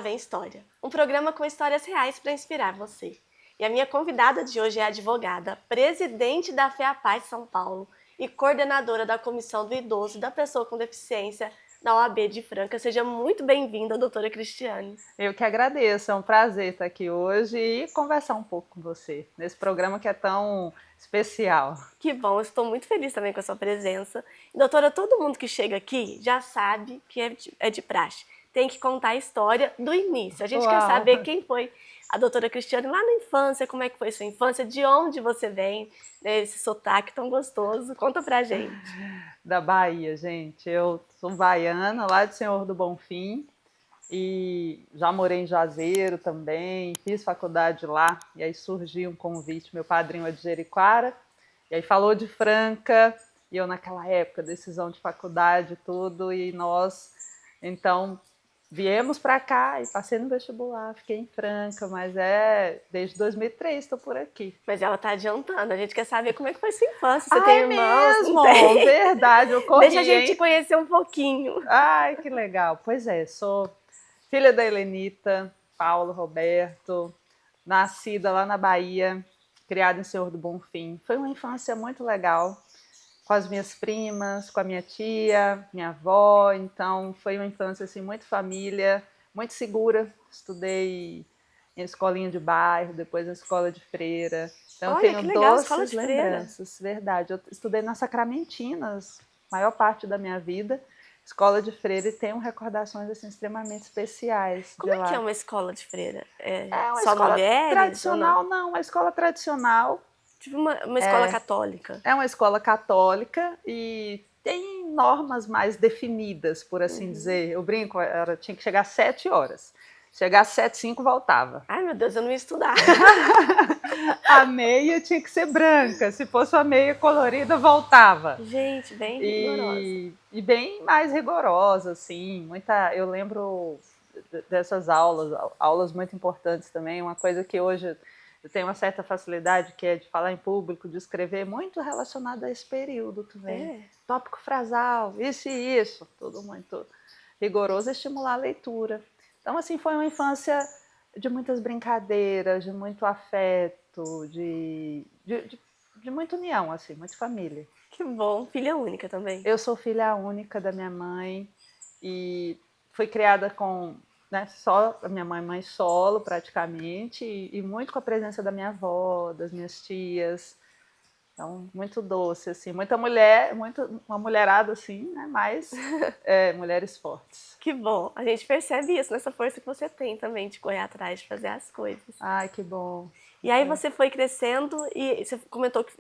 Vem História, um programa com histórias reais para inspirar você. E a minha convidada de hoje é a advogada, presidente da FEAPaz São Paulo e coordenadora da Comissão do Idoso e da Pessoa com Deficiência da OAB de Franca. Seja muito bem-vinda, doutora Cristiane. Eu que agradeço, é um prazer estar aqui hoje e conversar um pouco com você, nesse programa que é tão especial. Que bom, eu estou muito feliz também com a sua presença. E, doutora, todo mundo que chega aqui já sabe que é de praxe. Tem que contar a história do início. A gente quer saber quem foi a doutora Cristiane lá na infância, como é que foi sua infância, de onde você vem, né, esse sotaque tão gostoso. Conta pra gente. Da Bahia, gente. Eu sou baiana, lá de Senhor do Bonfim, e já morei em Juazeiro também, fiz faculdade lá, e aí surgiu um convite, meu padrinho é de Jericoara, e aí falou de Franca, e eu naquela época, decisão de faculdade e tudo, e nós, então, viemos para cá e passei no vestibular, fiquei em Franca, mas desde 2003 estou por aqui. Mas ela tá adiantando, a gente quer saber como é que foi sua infância. Você Ai, tem irmãos? mesmo? Não tem? Verdade, eu corri, Deixa a gente te conhecer um pouquinho. Ai, que legal. Pois é, sou filha da Helenita, Paulo, Roberto, nascida lá na Bahia, criada em Senhor do Bonfim. Foi uma infância muito legal, com as minhas primas, com a minha tia, minha avó. Então, foi uma infância assim, muito família, muito segura. Estudei em escolinha de bairro, depois na escola de freira. Então, Olha, eu tenho que legal, doces escola de freira. lembranças, verdade. Eu estudei na Sacramentinas, maior parte da minha vida. Escola de freira, e tenho recordações assim, extremamente especiais Como de é lá. que é uma escola de freira? É uma Só escola mulheres tradicional, ou não? não, uma escola tradicional. Tipo uma escola católica. É uma escola católica e tem normas mais definidas, por assim dizer. Eu brinco, tinha que chegar às 7 horas. Chegar às 7h05 voltava. Ai, meu Deus, eu não ia estudar. A meia tinha que ser branca. Se fosse uma meia colorida, voltava. Gente, bem rigorosa. E bem mais rigorosa, assim. Eu lembro dessas aulas muito importantes também. Uma coisa que hoje eu tenho uma certa facilidade, que é de falar em público, de escrever, muito relacionada a esse período também. Tópico frasal, isso e isso. Tudo muito rigoroso, estimular a leitura. Então, assim, foi uma infância de muitas brincadeiras, de muito afeto, de muita união, assim, muita família. Que bom, filha única também. Eu sou filha única da minha mãe e fui criada com, né, só a minha mãe solo praticamente, e muito com a presença da minha avó, das minhas tias. Então, muito doce, assim, muita mulher, uma mulherada assim, né, mas mulheres fortes. Que bom, a gente percebe isso nessa força que você tem também de correr atrás, de fazer as coisas. Ai, que bom. E aí você foi crescendo e você comentou que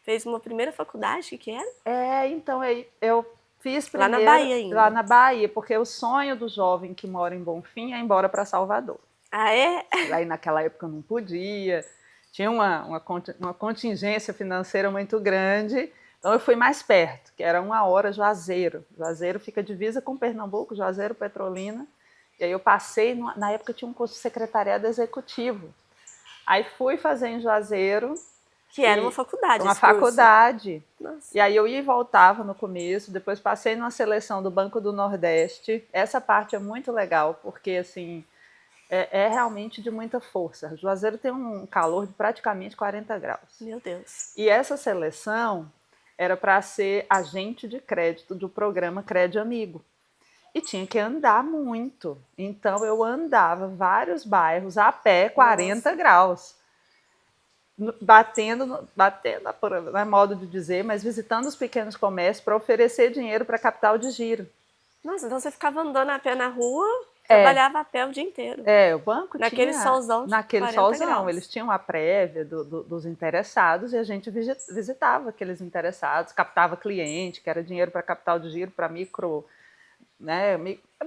fez uma primeira faculdade, o que era? Então eu fiz primeiro... Lá na Bahia ainda? Lá na Bahia, porque o sonho do jovem que mora em Bonfim é ir embora para Salvador. Ah, é? Aí naquela época eu não podia, tinha uma contingência financeira muito grande, então eu fui mais perto, que era 1 hora Juazeiro. Juazeiro fica divisa com Pernambuco, Juazeiro, Petrolina. E aí eu passei, na época tinha um curso de secretariado executivo. Aí fui fazer em Juazeiro. Que era uma faculdade. Uma faculdade. Nossa. E aí eu ia e voltava no começo, depois passei numa seleção do Banco do Nordeste. Essa parte é muito legal, porque assim, é realmente de muita força. Juazeiro tem um calor de praticamente 40 graus. Meu Deus. E essa seleção era para ser agente de crédito do programa Crédito Amigo. E tinha que andar muito. Então eu andava vários bairros a pé, 40 graus. Batendo, não é modo de dizer, mas visitando os pequenos comércios para oferecer dinheiro para capital de giro. Nossa, então você ficava andando a pé na rua, trabalhava a pé o dia inteiro. O banco naquele tinha... solzão de Naquele 40 solzão, graus. eles tinham a prévia dos interessados e a gente visitava aqueles interessados, captava cliente, que era dinheiro para capital de giro, para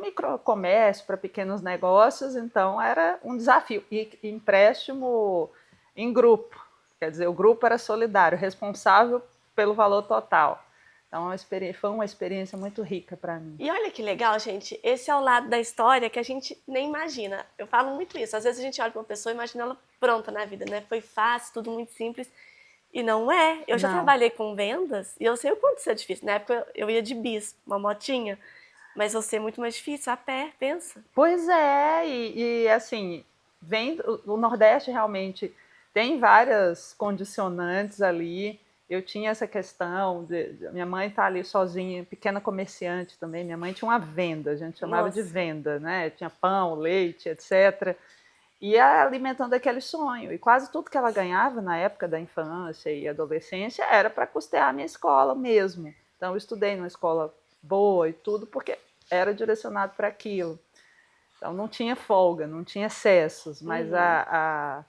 microcomércio, para pequenos negócios, então era um desafio. E empréstimo em grupo, quer dizer, o grupo era solidário, responsável pelo valor total. Então foi uma experiência muito rica para mim. E olha que legal, gente, esse é o lado da história que a gente nem imagina. Eu falo muito isso, às vezes a gente olha para uma pessoa e imagina ela pronta na vida, né? Foi fácil, tudo muito simples. E não é. Eu já trabalhei com vendas e eu sei o quanto isso é difícil. Na época eu ia de bis, uma motinha. Mas você é muito mais difícil, a pé, pensa. Pois é, e assim, o Nordeste realmente tem várias condicionantes ali. Eu tinha essa questão minha mãe tá ali sozinha, pequena comerciante também. Minha mãe tinha uma venda, a gente chamava de Nossa. venda, né? Tinha pão, leite, etc. E ia alimentando aquele sonho. E quase tudo que ela ganhava na época da infância e adolescência era para custear a minha escola mesmo. Então, eu estudei numa escola boa e tudo, porque era direcionado para aquilo. Então, não tinha folga, não tinha excessos, mas a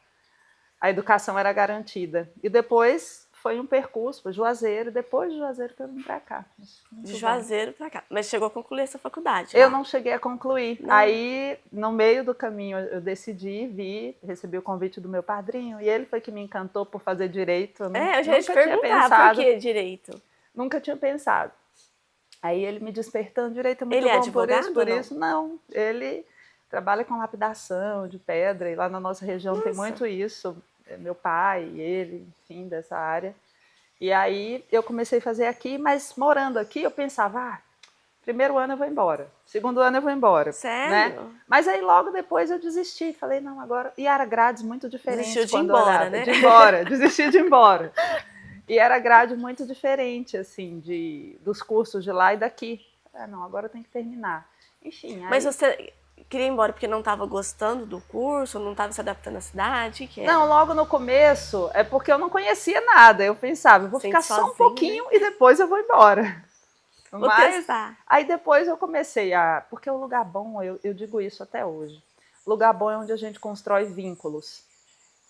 educação era garantida. E depois foi um percurso para Juazeiro, depois de Juazeiro que eu vim para cá. De Juazeiro para cá. Mas chegou a concluir essa faculdade Eu lá? não cheguei a concluir. Não. Aí, no meio do caminho, eu decidi, recebi o convite do meu padrinho, e ele foi que me encantou por fazer direito. Eu já ia te nunca tinha perguntar, pensado. por que direito? Nunca tinha pensado. Aí ele me despertando, direito é muito Ele é bom advogado por ou não? isso. Não, ele trabalha com lapidação de pedra, e lá na nossa região tem muito isso. Meu pai, ele, enfim, dessa área. E aí eu comecei a fazer aqui, mas morando aqui eu pensava, primeiro ano eu vou embora, segundo ano eu vou embora. Sério? Né? Mas aí logo depois eu desisti, falei, não, agora... E era grades muito diferentes. Desistiu de ir quando embora, olhava. né? De ir embora, desisti de ir embora. E era grade muito diferente, assim, dos cursos de lá e daqui. Não, agora eu tenho que terminar. Enfim, aí... Mas você queria ir embora porque não estava gostando do curso, não estava se adaptando à cidade? Que Não, logo no começo é porque eu não conhecia nada. Eu pensava, eu vou ficar só um pouquinho, né? E depois eu vou embora. Vou testar. Aí depois eu comecei porque o lugar bom, eu digo isso até hoje, lugar bom é onde a gente constrói vínculos.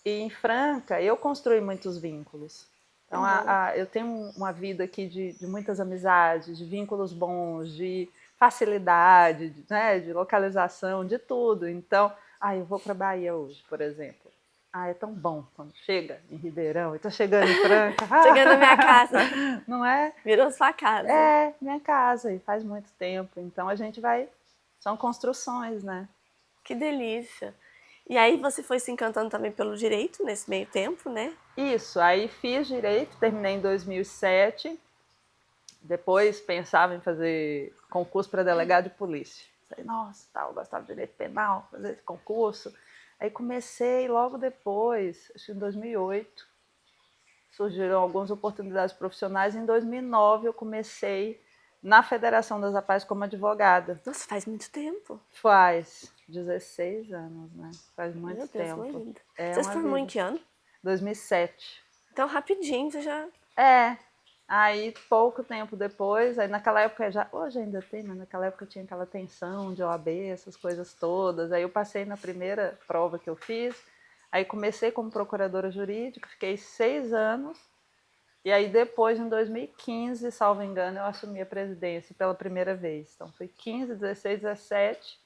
E em Franca, eu construí muitos vínculos. Então, eu tenho uma vida aqui de muitas amizades, de vínculos bons, de facilidade, né, de localização, de tudo. Então, eu vou para a Bahia hoje, por exemplo. É tão bom quando chega em Ribeirão e tô chegando em Franca. Chegando na minha casa. Não é? Virou sua casa. É, minha casa, e faz muito tempo. Então a gente vai... São construções, né? Que delícia. E aí você foi se encantando também pelo direito nesse meio tempo, né? Isso, aí fiz direito, terminei em 2007. Depois pensava em fazer concurso para delegado de polícia. Falei, nossa, eu gostava de direito penal, fazer esse concurso. Aí comecei logo depois, acho que em 2008, surgiram algumas oportunidades profissionais. Em 2009 eu comecei na Federação das APAES como advogada. Nossa, faz muito tempo. Faz 16 anos, né? Faz muito Meu Deus, tempo. Linda. Você se formou em que ano? 2007. Então rapidinho você já... Aí pouco tempo depois, aí naquela época hoje ainda tem, mas naquela época tinha aquela tensão de OAB, essas coisas todas. Aí eu passei na primeira prova que eu fiz, aí comecei como procuradora jurídica, fiquei 6 anos, e aí depois, em 2015, salvo engano, eu assumi a presidência pela primeira vez. Então foi 15, 16, 17,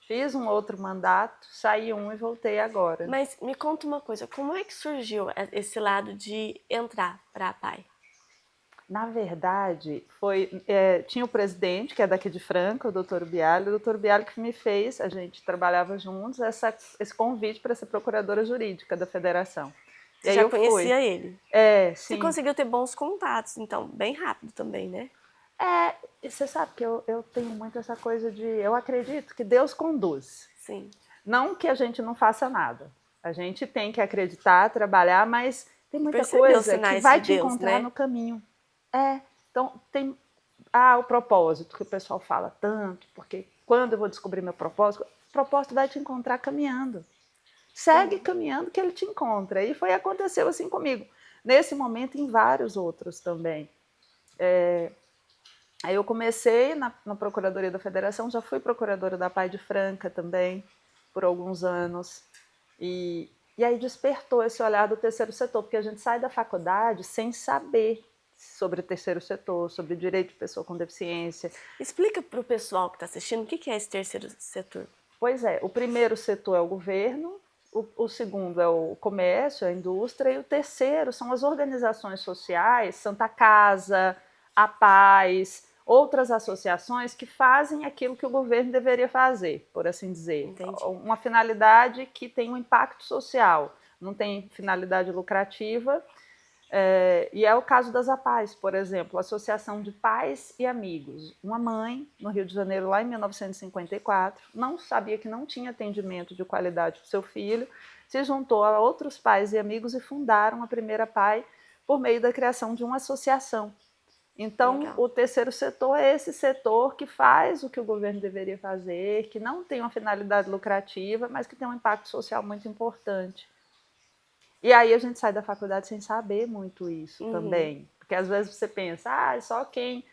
fiz um outro mandato, saí e voltei agora. Mas me conta uma coisa, como é que surgiu esse lado de entrar para a APAE? Na verdade, tinha o presidente, que é daqui de Franca, o doutor Bialho. O doutor Bialho que me fez, a gente trabalhava juntos, esse convite para ser procuradora jurídica da federação. Você já conhecia ele? Sim. Você conseguiu ter bons contatos, então, bem rápido também, né? Você sabe que eu tenho muito essa coisa eu acredito que Deus conduz. Sim. Não que a gente não faça nada. A gente tem que acreditar, trabalhar, mas tem muita coisa que vai te encontrar no caminho. Então tem o propósito que o pessoal fala tanto, porque quando eu vou descobrir meu propósito, o propósito vai te encontrar caminhando. Segue caminhando que ele te encontra. E aconteceu assim comigo. Nesse momento, em vários outros também. Aí eu comecei na Procuradoria da Federação, já fui procuradora da APAE de Franca também, por alguns anos. E aí despertou esse olhar do terceiro setor, porque a gente sai da faculdade sem saber sobre o terceiro setor, sobre o direito de pessoa com deficiência. Explica para o pessoal que está assistindo o que é esse terceiro setor. Pois o primeiro setor é o governo, o segundo é o comércio, a indústria, e o terceiro são as organizações sociais, Santa Casa, a Paz, outras associações que fazem aquilo que o governo deveria fazer, por assim dizer. Entendi. Uma finalidade que tem um impacto social, não tem finalidade lucrativa. E é o caso das APAES, por exemplo, Associação de Pais e Amigos. Uma mãe, no Rio de Janeiro, lá em 1954, não sabia que não tinha atendimento de qualidade para o seu filho, se juntou a outros pais e amigos e fundaram a primeira APAE por meio da criação de uma associação. Então, Legal. o terceiro setor é esse setor que faz o que o governo deveria fazer, que não tem uma finalidade lucrativa, mas que tem um impacto social muito importante. E aí a gente sai da faculdade sem saber muito isso também. Porque às vezes você pensa, só quem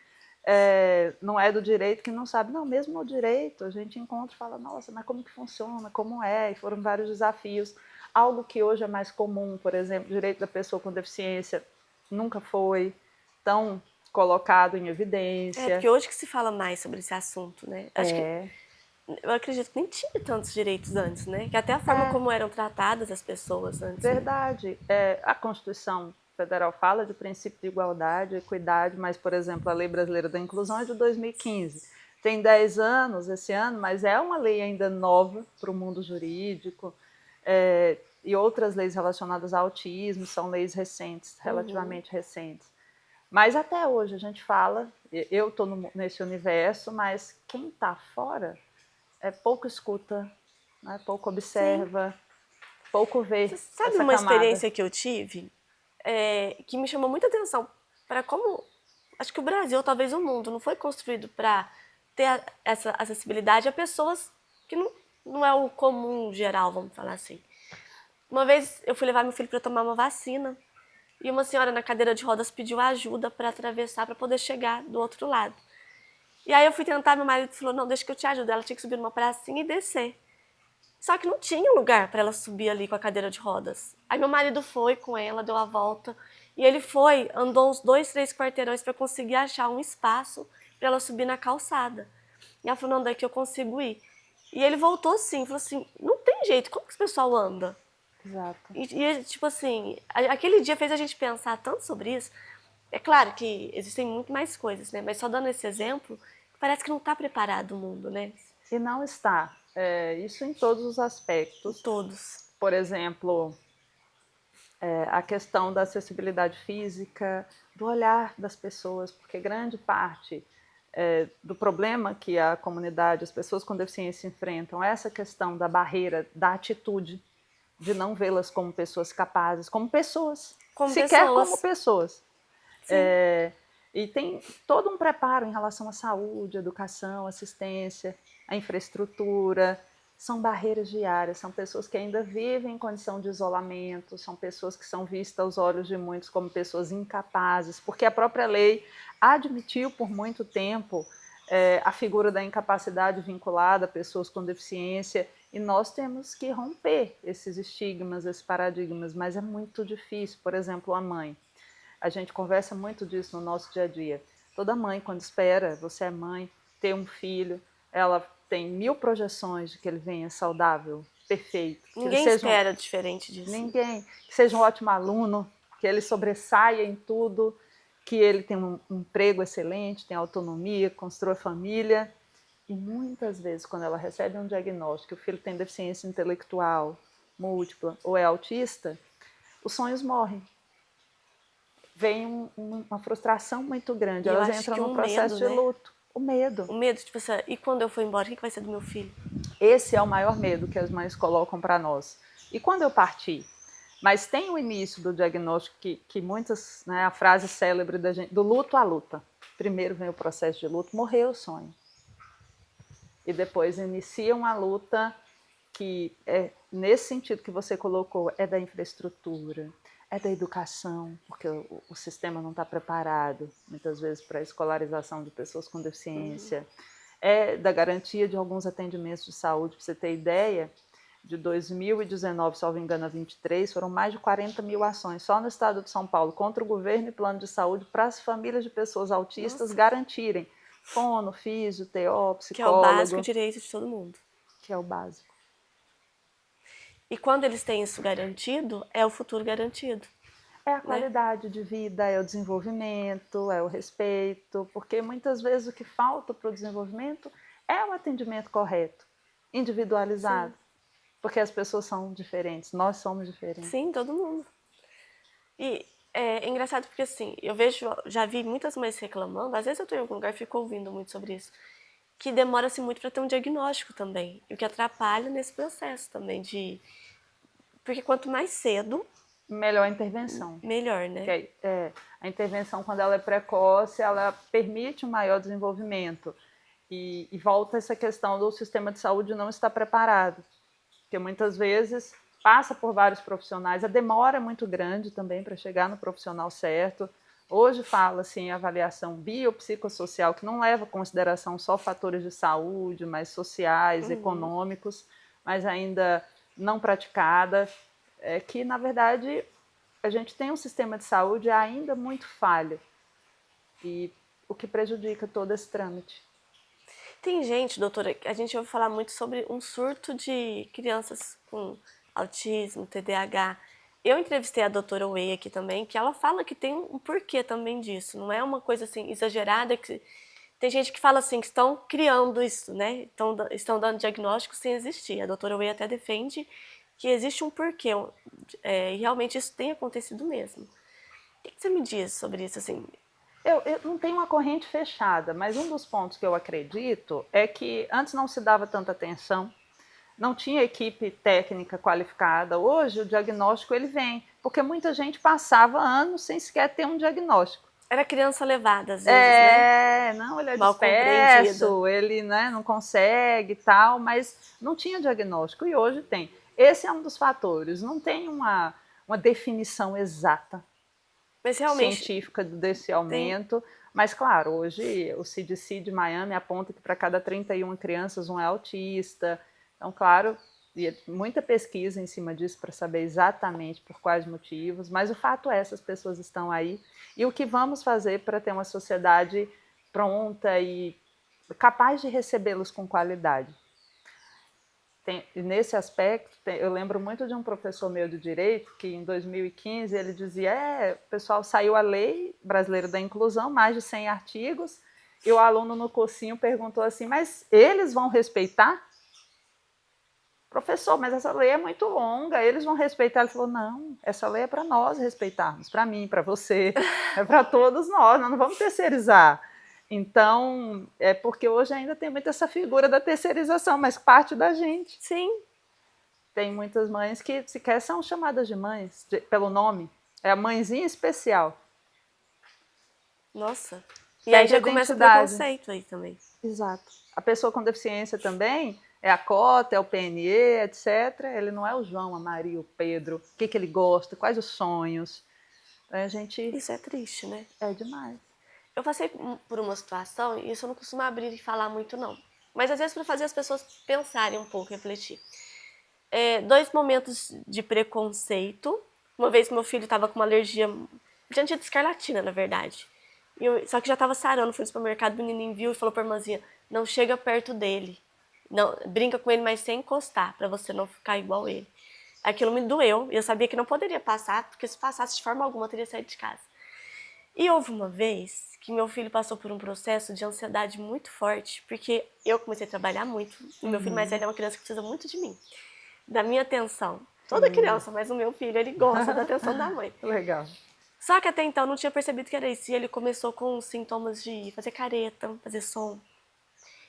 não é do direito que não sabe. Não, mesmo no direito a gente encontra e fala, nossa, mas como que funciona, como é? E foram vários desafios. Algo que hoje é mais comum, por exemplo, direito da pessoa com deficiência, nunca foi tão colocado em evidência. Porque hoje que se fala mais sobre esse assunto, né? Acho que eu acredito que nem tinha tantos direitos antes, né? Que até a forma como eram tratadas as pessoas antes. Verdade. A Constituição Federal fala de princípio de igualdade, equidade, mas, por exemplo, a Lei Brasileira da Inclusão é de 2015. Tem 10 anos esse ano, mas é uma lei ainda nova para o mundo jurídico. E outras leis relacionadas ao autismo são leis recentes, relativamente recentes. Mas até hoje a gente fala, eu estou nesse universo, mas quem está fora pouco escuta, né? Pouco observa, pouco vê. Você sabe essa uma camada. experiência que eu tive que me chamou muita atenção para como acho que o Brasil, talvez o mundo, não foi construído para ter essa acessibilidade a pessoas que não é o comum geral, vamos falar assim. Uma vez eu fui levar meu filho para tomar uma vacina e uma senhora na cadeira de rodas pediu ajuda para atravessar para poder chegar do outro lado. E aí eu fui tentar, meu marido falou, não, deixa que eu te ajudo. Ela tinha que subir numa pracinha e descer. Só que não tinha lugar para ela subir ali com a cadeira de rodas. Aí meu marido foi com ela, deu a volta, e ele foi, andou uns 2, 3 quarteirões para conseguir achar um espaço para ela subir na calçada. E ela falou, não, daqui eu consigo ir. E ele voltou assim, falou assim, não tem jeito, como que esse pessoal anda? Exato. E tipo assim, aquele dia fez a gente pensar tanto sobre isso. É claro que existem muito mais coisas, né? Mas só dando esse exemplo, parece que não está preparado o mundo, né? E não está. Isso em todos os aspectos. Em todos. Por exemplo, a questão da acessibilidade física, do olhar das pessoas, porque grande parte do problema que a comunidade, as pessoas com deficiência enfrentam, é essa questão da barreira, da atitude, de não vê-las como pessoas capazes, como pessoas, sequer como pessoas. E tem todo um preparo em relação à saúde, educação, assistência, a infraestrutura. São barreiras diárias, são pessoas que ainda vivem em condição de isolamento, são pessoas que são vistas aos olhos de muitos como pessoas incapazes, porque a própria lei admitiu por muito tempo a figura da incapacidade vinculada a pessoas com deficiência, e nós temos que romper esses estigmas, esses paradigmas, mas é muito difícil. Por exemplo, a mãe. A gente conversa muito disso no nosso dia a dia. Toda mãe, quando espera, você é mãe, ter um filho, ela tem 1000 projeções de que ele venha saudável, perfeito. Ninguém espera diferente disso. Ninguém. Que seja um ótimo aluno, que ele sobressaia em tudo, que ele tenha um emprego excelente, tenha autonomia, construa família. E muitas vezes, quando ela recebe um diagnóstico que o filho tem deficiência intelectual, múltipla ou é autista, os sonhos morrem. Vem uma frustração muito grande. Elas entram num processo de luto. O medo. O medo, tipo assim, e quando eu for embora, o que vai ser do meu filho? Esse é o maior medo que as mães colocam para nós. E quando eu partir? Mas tem o início do diagnóstico que muitas, né, a frase célebre da gente, do luto à luta. Primeiro vem o processo de luto, morreu o sonho. E depois inicia uma luta que, nesse sentido que você colocou, é da infraestrutura, é da educação, porque o sistema não está preparado, muitas vezes, para a escolarização de pessoas com deficiência. É da garantia de alguns atendimentos de saúde. Para você ter ideia, de 2019, salvo engano, a 23, foram mais de 40 mil ações só no estado de São Paulo, contra o governo e plano de saúde, para as famílias de pessoas autistas garantirem fono, físio, TO, psicólogo. Que é o básico direito de todo mundo. Que é o básico. E quando eles têm isso garantido, é o futuro garantido. É a qualidade de vida, é o desenvolvimento, é o respeito, porque muitas vezes o que falta para o desenvolvimento é o atendimento correto, individualizado, porque as pessoas são diferentes, nós somos diferentes. Sim, todo mundo. E É engraçado porque, assim, eu vejo, já vi muitas mães reclamando, às vezes eu tô em algum lugar e fico ouvindo muito sobre isso, que demora-se muito para ter um diagnóstico também, e o que atrapalha nesse processo também de... Porque quanto mais cedo, Melhor a intervenção. melhor, né? A intervenção, quando ela é precoce, ela permite um maior desenvolvimento. E volta essa questão do sistema de saúde não estar preparado, porque muitas vezes passa por vários profissionais, a demora é muito grande também para chegar no profissional certo. Hoje fala-se em avaliação biopsicossocial, que não leva em consideração só fatores de saúde, mas sociais, econômicos, mas ainda não praticada, que na verdade a gente tem um sistema de saúde ainda muito falho, e o que prejudica todo esse trâmite. Tem gente, doutora, a gente ouve falar muito sobre um surto de crianças com autismo, TDAH. Eu entrevistei a doutora Wei aqui também, que ela fala que tem um porquê também disso. Não é uma coisa assim exagerada, que tem gente que fala assim que estão criando isso, né? Estão dando diagnóstico sem existir. A doutora Wei até defende que existe um porquê, e realmente isso tem acontecido mesmo. O que você me diz sobre isso, assim? Eu não tenho uma corrente fechada, mas um dos pontos que eu acredito é que antes não se dava tanta atenção, não tinha equipe técnica qualificada. Hoje o diagnóstico ele vem, porque muita gente passava anos sem sequer ter um diagnóstico. Era criança levada, às vezes, né? Não, ele é Mal compreendida. disperso, ele, né, não consegue e tal, mas não tinha diagnóstico e hoje tem. Esse é um dos fatores, não tem uma definição exata, Mas realmente científica desse aumento, mas claro, hoje o CDC de Miami aponta que para cada 31 crianças um é autista, então claro, e muita pesquisa em cima disso para saber exatamente por quais motivos, mas o fato é, essas pessoas estão aí, e o que vamos fazer para ter uma sociedade pronta e capaz de recebê-los com qualidade? Nesse aspecto, eu lembro muito de um professor meu de direito que em 2015 ele dizia, pessoal, saiu a lei brasileira da inclusão, mais de 100 artigos, e o aluno no cursinho perguntou assim, mas eles vão respeitar? Professor, mas essa lei é muito longa, eles vão respeitar? Ele falou, não, essa lei é para nós respeitarmos, para mim, para você, é para todos nós não vamos terceirizar. Então, é porque hoje ainda tem muito essa figura da terceirização, mas parte da gente. Sim. Tem muitas mães que sequer são chamadas de mães, pelo nome. É a mãezinha especial. Nossa. E aí já começa o preconceito aí também. Exato. A pessoa com deficiência também é a cota, é o PNE, etc. Ele não é o João, a Maria, o Pedro. O que ele gosta, quais os sonhos. A gente... Isso é triste, né? É demais. Eu passei por uma situação, e isso eu não costumo abrir e falar muito, não. Mas às vezes para fazer as pessoas pensarem um pouco, refletir. 2 momentos de preconceito. Uma vez meu filho estava com uma alergia diante de escarlatina, na verdade. Só que já estava sarando, fui no supermercado, o menininho viu e falou para a irmãzinha, não chega perto dele. Não, brinca com ele, mas sem encostar, para você não ficar igual ele. Aquilo me doeu, e eu sabia que não poderia passar, porque se passasse de forma alguma eu teria saído de casa. E houve uma vez que meu filho passou por um processo de ansiedade muito forte, porque eu comecei a trabalhar muito, e meu filho mais velho é uma criança que precisa muito de mim, da minha atenção. Toda criança, mas o meu filho, ele gosta da atenção da mãe. Legal. Só que até então eu não tinha percebido que era isso, e ele começou com sintomas de fazer careta, fazer som.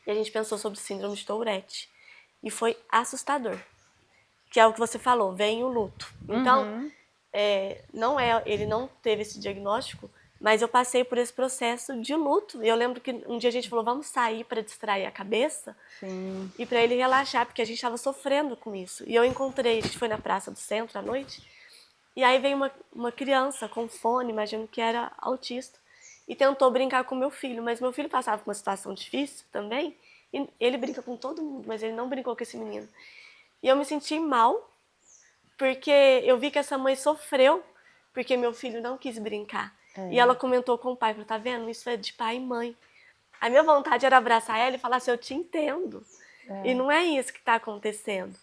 E a gente pensou sobre síndrome de Tourette. E foi assustador. Que é o que você falou, vem o luto. Então, ele não teve esse diagnóstico, mas eu passei por esse processo de luto. E eu lembro que um dia a gente falou, vamos sair para distrair a cabeça. Sim. E para ele relaxar, porque a gente estava sofrendo com isso. E eu encontrei, a gente foi na Praça do Centro à noite, e aí veio uma criança com fone, imagino que era autista, e tentou brincar com meu filho, mas meu filho passava por uma situação difícil também, e ele brinca com todo mundo, mas ele não brincou com esse menino. E eu me senti mal, porque eu vi que essa mãe sofreu, porque meu filho não quis brincar. E ela comentou com o pai, falou, tá vendo? Isso é de pai e mãe. A minha vontade era abraçar ela e falar assim, eu te entendo. E não é isso que está acontecendo.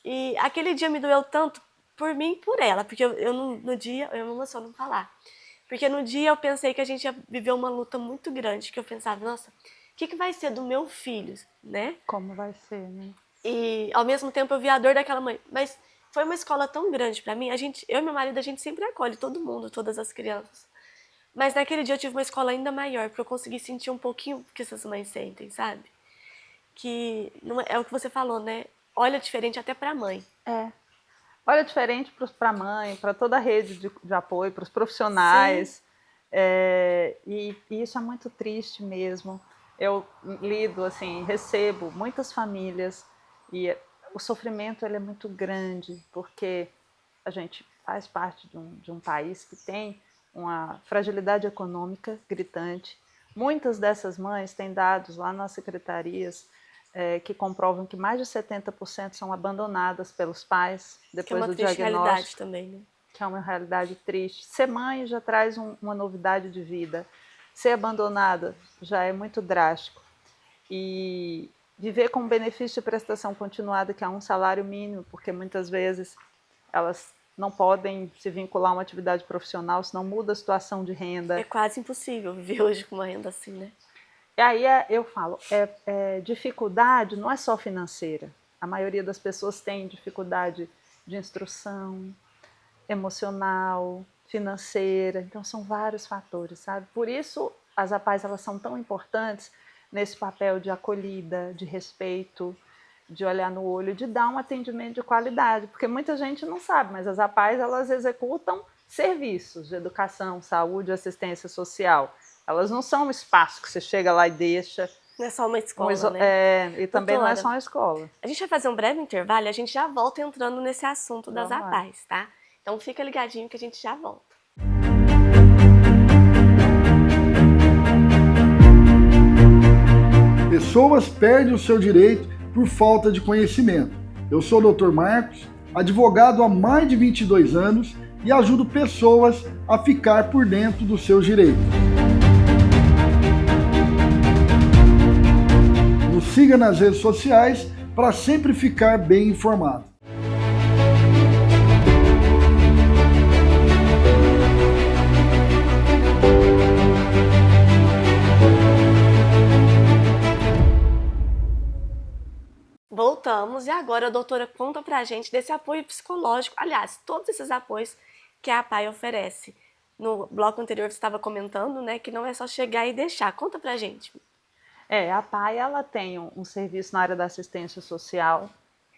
E aquele dia me doeu tanto por mim e por ela, porque no dia, eu me emociono não falar. Porque no dia eu pensei que a gente ia viver uma luta muito grande, que eu pensava, nossa, o que vai ser do meu filho, né? Como vai ser, né? E ao mesmo tempo eu vi a dor daquela mãe, mas foi uma escola tão grande para mim. Eu e meu marido, a gente sempre acolhe todo mundo, todas as crianças. Mas naquele dia eu tive uma escola ainda maior, porque eu consegui sentir um pouquinho o que essas mães sentem, sabe? Que não é o que você falou, né? Olha diferente até para a mãe. É. Olha diferente para a mãe, para toda a rede de apoio, para os profissionais. Sim. E isso é muito triste mesmo. Eu lido, assim, recebo muitas famílias e o sofrimento ele é muito grande, porque a gente faz parte de um país que tem uma fragilidade econômica gritante. Muitas dessas mães têm dados lá nas secretarias que comprovam que mais de 70% são abandonadas pelos pais Que é depois uma do triste realidade diagnóstico, também, né? que é uma realidade triste. Ser mãe já traz uma novidade de vida. Ser abandonada já é muito drástico. E viver com benefício de prestação continuada, que é um salário mínimo, porque muitas vezes elas não podem se vincular a uma atividade profissional, senão muda a situação de renda. É quase impossível viver hoje com uma renda assim, né? E aí eu falo, dificuldade não é só financeira. A maioria das pessoas tem dificuldade de instrução, emocional, financeira. Então são vários fatores, sabe? Por isso as APAES elas são tão importantes nesse papel de acolhida, de respeito, de olhar no olho, de dar um atendimento de qualidade, porque muita gente não sabe, mas as APAES elas executam serviços de educação, saúde, assistência social. Elas não são um espaço que você chega lá e deixa. Não é só uma escola, né? E também não é Doutora, só uma escola. a gente vai fazer um breve intervalo e a gente já volta entrando nesse assunto das Vamos lá. APAES, tá? Então fica ligadinho que a gente já volta. Pessoas perdem o seu direito por falta de conhecimento. Eu sou o Dr. Marcos, advogado há mais de 22 anos e ajudo pessoas a ficar por dentro dos seus direitos. Nos siga nas redes sociais para sempre ficar bem informado. Voltamos e agora a doutora conta pra gente desse apoio psicológico. Aliás, todos esses apoios que a APAE oferece. No bloco anterior você estava comentando, né, que não é só chegar e deixar. Conta pra gente. A APAE ela tem um serviço na área da assistência social,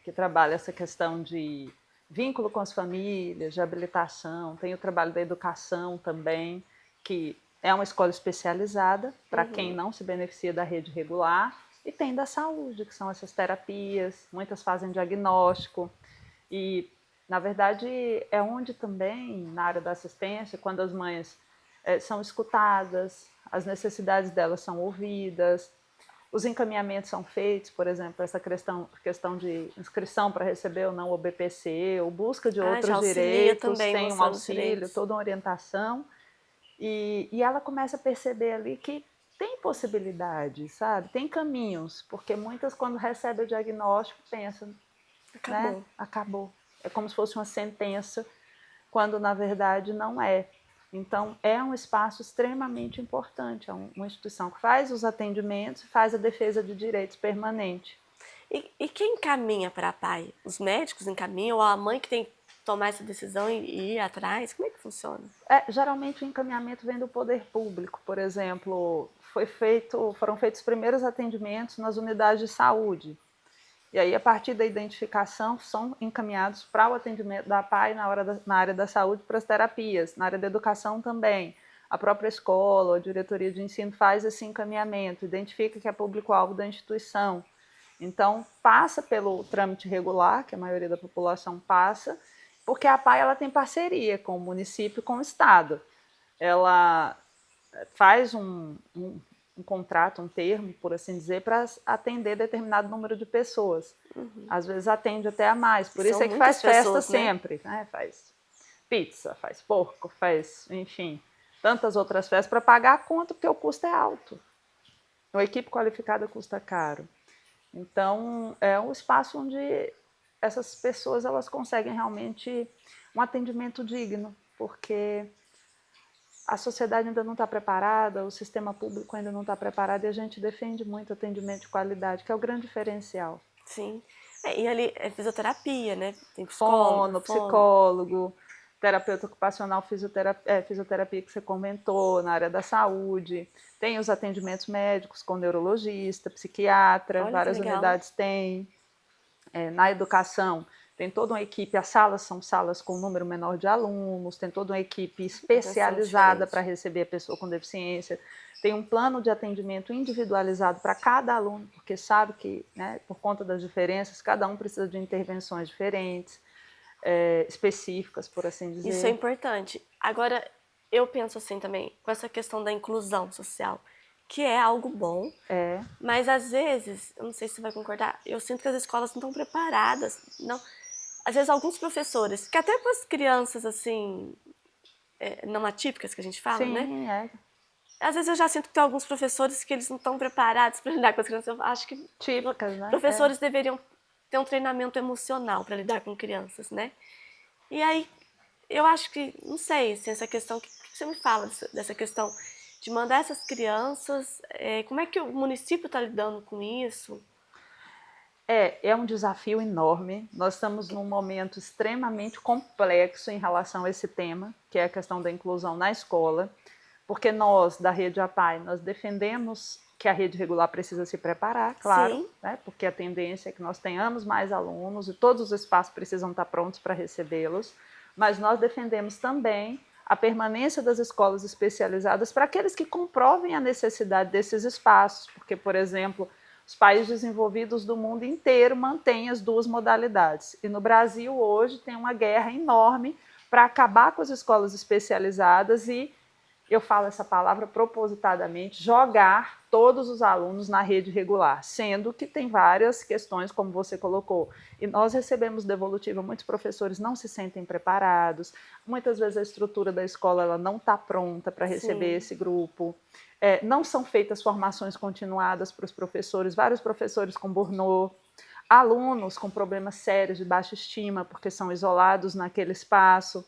que trabalha essa questão de vínculo com as famílias, de habilitação, tem o trabalho da educação também, que é uma escola especializada para quem não se beneficia da rede regular, e tem da saúde, que são essas terapias, muitas fazem diagnóstico, e na verdade é onde também, na área da assistência, quando as mães são escutadas, as necessidades delas são ouvidas, os encaminhamentos são feitos, por exemplo, essa questão de inscrição para receber ou não o BPC, ou busca de outros direitos, também, tem um auxílio, toda uma orientação, e ela começa a perceber ali que tem possibilidade, sabe? Tem caminhos, porque muitas quando recebem o diagnóstico pensam, Acabou. né? Acabou. É como se fosse uma sentença, quando na verdade não é. Então, é um espaço extremamente importante, é uma instituição que faz os atendimentos, faz a defesa de direitos permanente. E quem encaminha para a APAE? Os médicos encaminham ou a mãe que tem que tomar essa decisão e ir atrás? Como é que funciona? Geralmente o encaminhamento vem do poder público, por exemplo, foram feitos os primeiros atendimentos nas unidades de saúde. E aí, a partir da identificação, são encaminhados para o atendimento da APAE na área da saúde para as terapias, na área da educação também. A própria escola, a diretoria de ensino faz esse encaminhamento, identifica que é público-alvo da instituição. Então, passa pelo trâmite regular, que a maioria da população passa, porque a APAE ela tem parceria com o município e com o estado. Ela faz um contrato, um termo, por assim dizer, para atender determinado número de pessoas. Às vezes atende até a mais, por isso é que faz festa sempre, né? Faz pizza, faz porco, faz, enfim, tantas outras festas para pagar a conta, porque o custo é alto. Uma equipe qualificada custa caro. Então, é um espaço onde essas pessoas elas conseguem realmente um atendimento digno, porque a sociedade ainda não está preparada, o sistema público ainda não está preparado e a gente defende muito atendimento de qualidade, que é o grande diferencial. Sim. E ali é fisioterapia, né? Tem Fono, psicólogo, terapeuta ocupacional, fisioterapia que você comentou, na área da saúde. Tem os atendimentos médicos com neurologista, psiquiatra, Olha, várias unidades têm. Na educação, tem toda uma equipe, as salas são salas com um número menor de alunos, tem toda uma equipe especializada para receber a pessoa com deficiência, tem um plano de atendimento individualizado para cada aluno, porque sabe que, né, por conta das diferenças, cada um precisa de intervenções diferentes, específicas, por assim dizer. Isso é importante. Agora, eu penso assim também, com essa questão da inclusão social, que é algo bom, mas às vezes, eu não sei se você vai concordar, eu sinto que as escolas não estão preparadas, não. Às vezes alguns professores, que até para as crianças assim, não atípicas que a gente fala, Sim, né? Às vezes eu já sinto que tem alguns professores que eles não estão preparados para lidar com as crianças. Eu acho que típicas, né? Professores deveriam ter um treinamento emocional para lidar com crianças, né? E aí, eu acho que, não sei, assim, essa questão, o que você me fala dessa questão de mandar essas crianças, como é que o município está lidando com isso? É um desafio enorme. Nós estamos num momento extremamente complexo em relação a esse tema, que é a questão da inclusão na escola, porque nós, da Rede APAE, nós defendemos que a rede regular precisa se preparar, claro, né, porque a tendência é que nós tenhamos mais alunos e todos os espaços precisam estar prontos para recebê-los, mas nós defendemos também a permanência das escolas especializadas para aqueles que comprovem a necessidade desses espaços, porque, por exemplo, os países desenvolvidos do mundo inteiro mantêm as duas modalidades. E no Brasil, hoje, tem uma guerra enorme para acabar com as escolas especializadas e, eu falo essa palavra propositadamente, jogar todos os alunos na rede regular, sendo que tem várias questões, como você colocou. E nós recebemos devolutiva, muitos professores não se sentem preparados, muitas vezes a estrutura da escola ela não está pronta para receber esse grupo. Não são feitas formações continuadas para os professores, vários professores com burnout, alunos com problemas sérios de baixa estima, porque são isolados naquele espaço,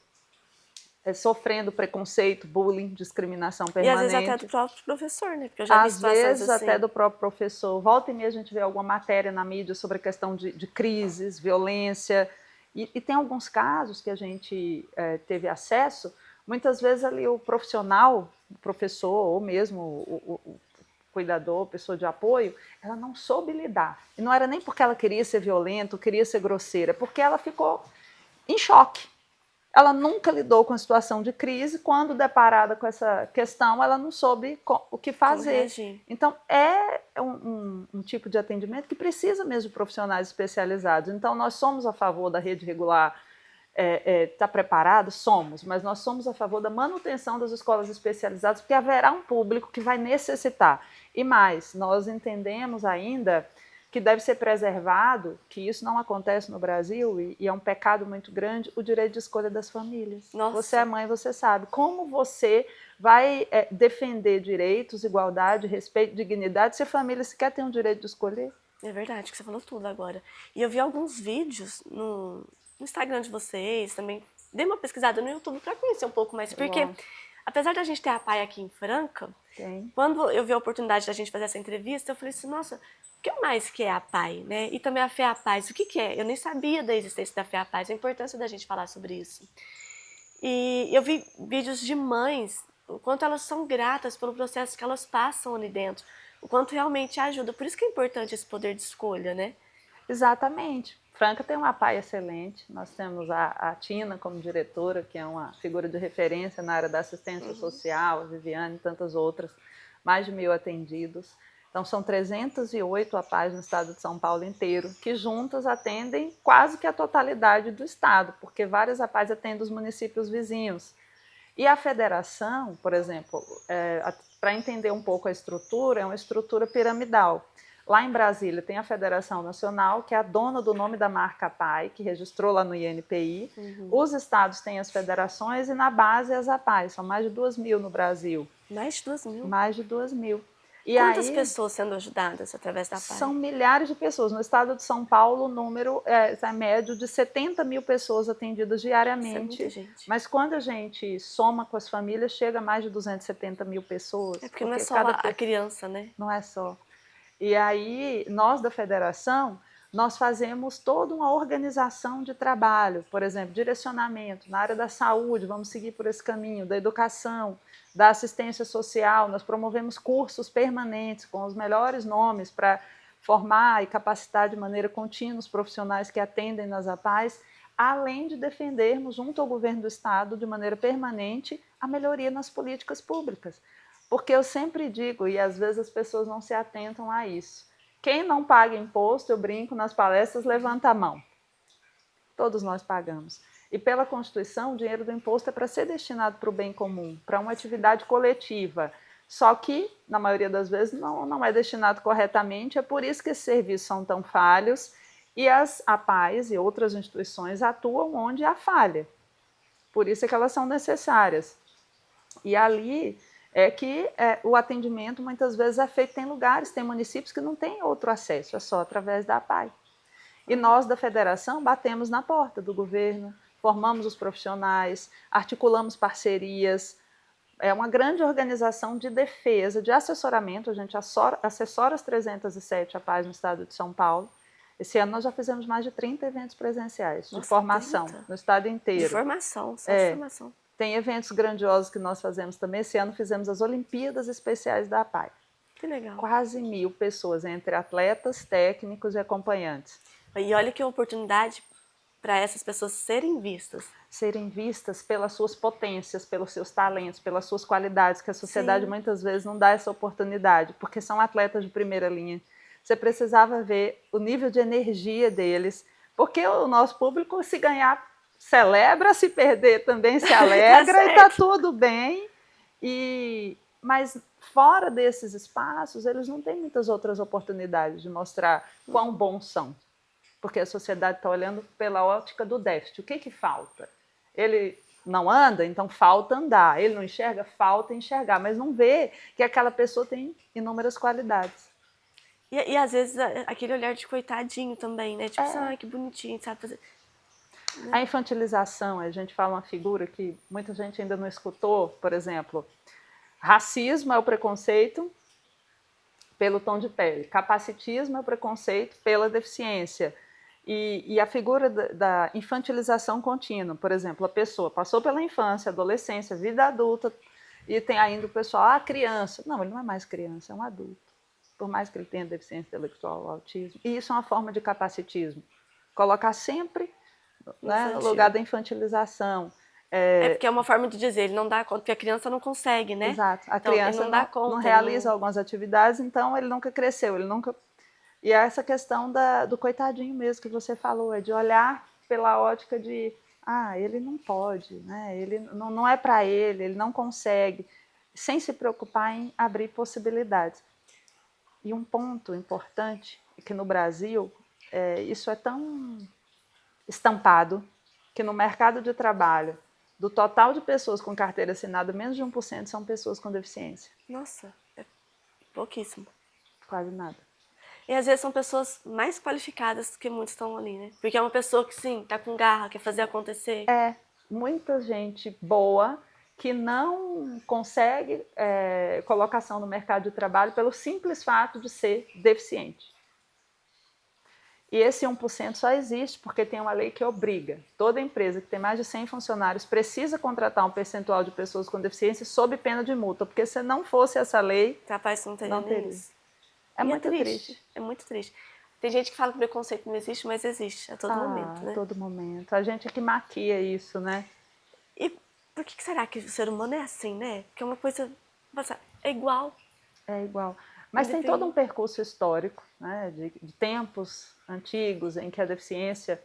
sofrendo preconceito, bullying, discriminação permanente. E às vezes até do próprio professor, né? Porque eu já vi situações às vezes assim. até do próprio professor. Volta e meia a gente vê alguma matéria na mídia sobre a questão de crises, violência, e tem alguns casos que a gente teve acesso, muitas vezes ali o profissional, o professor ou mesmo o cuidador, pessoa de apoio, ela não soube lidar. E não era nem porque ela queria ser violenta, queria ser grosseira, porque ela ficou em choque. Ela nunca lidou com a situação de crise, quando deparada com essa questão, ela não soube o que fazer. Então, é um tipo de atendimento que precisa mesmo de profissionais especializados. Então, nós somos a favor da rede regular estar preparada? Somos, mas nós somos a favor da manutenção das escolas especializadas, porque haverá um público que vai necessitar. E mais, nós entendemos ainda que deve ser preservado, que isso não acontece no Brasil, e é um pecado muito grande, o direito de escolha das famílias. Nossa. Você é mãe, você sabe. Como você vai defender direitos, igualdade, respeito, dignidade, se a família sequer tem o direito de escolher? É verdade, que você falou tudo agora. E eu vi alguns vídeos no Instagram de vocês, também dei uma pesquisada no YouTube para conhecer um pouco mais, porque apesar da gente ter a APAE aqui em Franca, quando eu vi a oportunidade da gente fazer essa entrevista, eu falei assim, nossa, o que mais que é a APAE, né? E também a FEAPAES, o que é? Eu nem sabia da existência da FEAPAES, a importância da gente falar sobre isso. E eu vi vídeos de mães, o quanto elas são gratas pelo processo que elas passam ali dentro, o quanto realmente ajuda. Por isso que é importante esse poder de escolha, né? Exatamente. Franca tem uma APAE excelente, nós temos a Tina como diretora, que é uma figura de referência na área da assistência social, a Viviane e tantas outras, mais de 1.000 atendidos. Então, são 308 APAES no estado de São Paulo inteiro, que juntas atendem quase que a totalidade do estado, porque várias APAES atendem os municípios vizinhos. E a federação, por exemplo, para entender um pouco a estrutura, é uma estrutura piramidal. Lá em Brasília tem a Federação Nacional, que é a dona do nome da marca APAE, que registrou lá no INPI. Os estados têm as federações e na base as APAES, são mais de 2.000 no Brasil. Mais de 2.000? Mais de 2.000. E quantas pessoas sendo ajudadas através da APAE? São milhares de pessoas. No estado de São Paulo, o número é médio de 70.000 pessoas atendidas diariamente. Isso é muita gente. Mas quando a gente soma com as famílias, chega a mais de 270.000 pessoas. Porque não é só a criança, né? Não é só. E aí, nós da federação, Nós fazemos toda uma organização de trabalho, por exemplo, direcionamento na área da saúde, vamos seguir por esse caminho, da educação, da assistência social, nós promovemos cursos permanentes com os melhores nomes para formar e capacitar de maneira contínua os profissionais que atendem nas APAES, além de defendermos junto ao governo do estado, de maneira permanente, a melhoria nas políticas públicas. Porque eu sempre digo, e às vezes as pessoas não se atentam a isso, quem não paga imposto, eu brinco nas palestras, levanta a mão. Todos nós pagamos. E pela Constituição, o dinheiro do imposto é para ser destinado para o bem comum, para uma atividade coletiva. Só que, na maioria das vezes, não é destinado corretamente, é por isso que esses serviços são tão falhos e as APAES e outras instituições atuam onde há falha. Por isso é que elas são necessárias. E ali é que o atendimento muitas vezes é feito, tem lugares, tem municípios que não têm outro acesso, é só através da APAE. E nós da federação batemos na porta do governo, formamos os profissionais, articulamos parcerias, é uma grande organização de defesa, de assessoramento, a gente assessora as 307 APAES no estado de São Paulo. Esse ano nós já fizemos mais de 30 eventos presenciais, de formação, 30? No estado inteiro. De formação, só de formação. Tem eventos grandiosos que nós fazemos também. Esse ano fizemos as Olimpíadas Especiais da APAE. Que legal. Quase 1.000 pessoas, entre atletas, técnicos e acompanhantes. E olha que oportunidade para essas pessoas serem vistas. Serem vistas pelas suas potências, pelos seus talentos, pelas suas qualidades, que a sociedade muitas vezes não dá essa oportunidade, porque são atletas de primeira linha. Você precisava ver o nível de energia deles, porque o nosso público, se ganhar, celebra, se perder também se alegra e está tudo bem. Mas fora desses espaços, eles não têm muitas outras oportunidades de mostrar quão bons são. Porque a sociedade está olhando pela ótica do déficit. O que falta? Ele não anda, então falta andar. Ele não enxerga, falta enxergar. Mas não vê que aquela pessoa tem inúmeras qualidades. E às vezes aquele olhar de coitadinho também, né? Tipo, que bonitinho, sabe fazer... A infantilização, a gente fala uma figura que muita gente ainda não escutou, por exemplo, racismo é o preconceito pelo tom de pele, capacitismo é o preconceito pela deficiência, e a figura da infantilização contínua, por exemplo, a pessoa passou pela infância, adolescência, vida adulta, e tem ainda o pessoal, criança. Não, ele não é mais criança, é um adulto, por mais que ele tenha deficiência intelectual, autismo, e isso é uma forma de capacitismo, colocar sempre... no lugar da infantilização. Porque é uma forma de dizer, ele não dá conta, porque a criança não consegue, né? Exato, a então, criança não dá conta, não realiza algumas atividades, então ele nunca cresceu, ele nunca... E essa questão do coitadinho mesmo que você falou, é de olhar pela ótica de, ele não pode, né? Ele não é para ele não consegue, sem se preocupar em abrir possibilidades. E um ponto importante é que no Brasil, isso é tão estampado, que no mercado de trabalho, do total de pessoas com carteira assinada, menos de 1% são pessoas com deficiência. Nossa, é pouquíssimo. Quase nada. E às vezes são pessoas mais qualificadas que muitos estão ali, né? Porque é uma pessoa que, sim, tá com garra, quer fazer acontecer. Muita gente boa que não consegue colocação no mercado de trabalho pelo simples fato de ser deficiente. E esse 1% só existe porque tem uma lei que obriga. Toda empresa que tem mais de 100 funcionários precisa contratar um percentual de pessoas com deficiência sob pena de multa, porque se não fosse essa lei, capaz não teria isso. É muito triste. É muito triste. Tem gente que fala que o preconceito não existe, mas existe a todo momento, né? A todo momento. A gente é que maquia isso, né? E por que será que o ser humano é assim, né? Porque é uma coisa... É igual. É igual. Mas tem todo um percurso histórico, né, de tempos antigos em que a deficiência,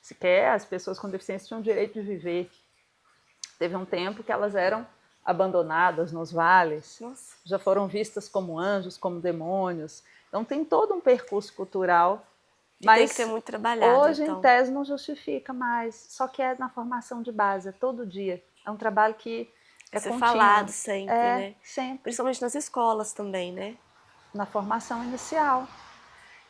sequer as pessoas com deficiência tinham o direito de viver. Teve um tempo que elas eram abandonadas nos vales, já foram vistas como anjos, como demônios. Então tem todo um percurso cultural, mas tem que ser muito trabalhado. Hoje, em tese, não justifica mais, só que é na formação de base, é todo dia. É um trabalho que é contínuo. Falado sempre, né? Sempre. Principalmente nas escolas também, né? Na formação inicial.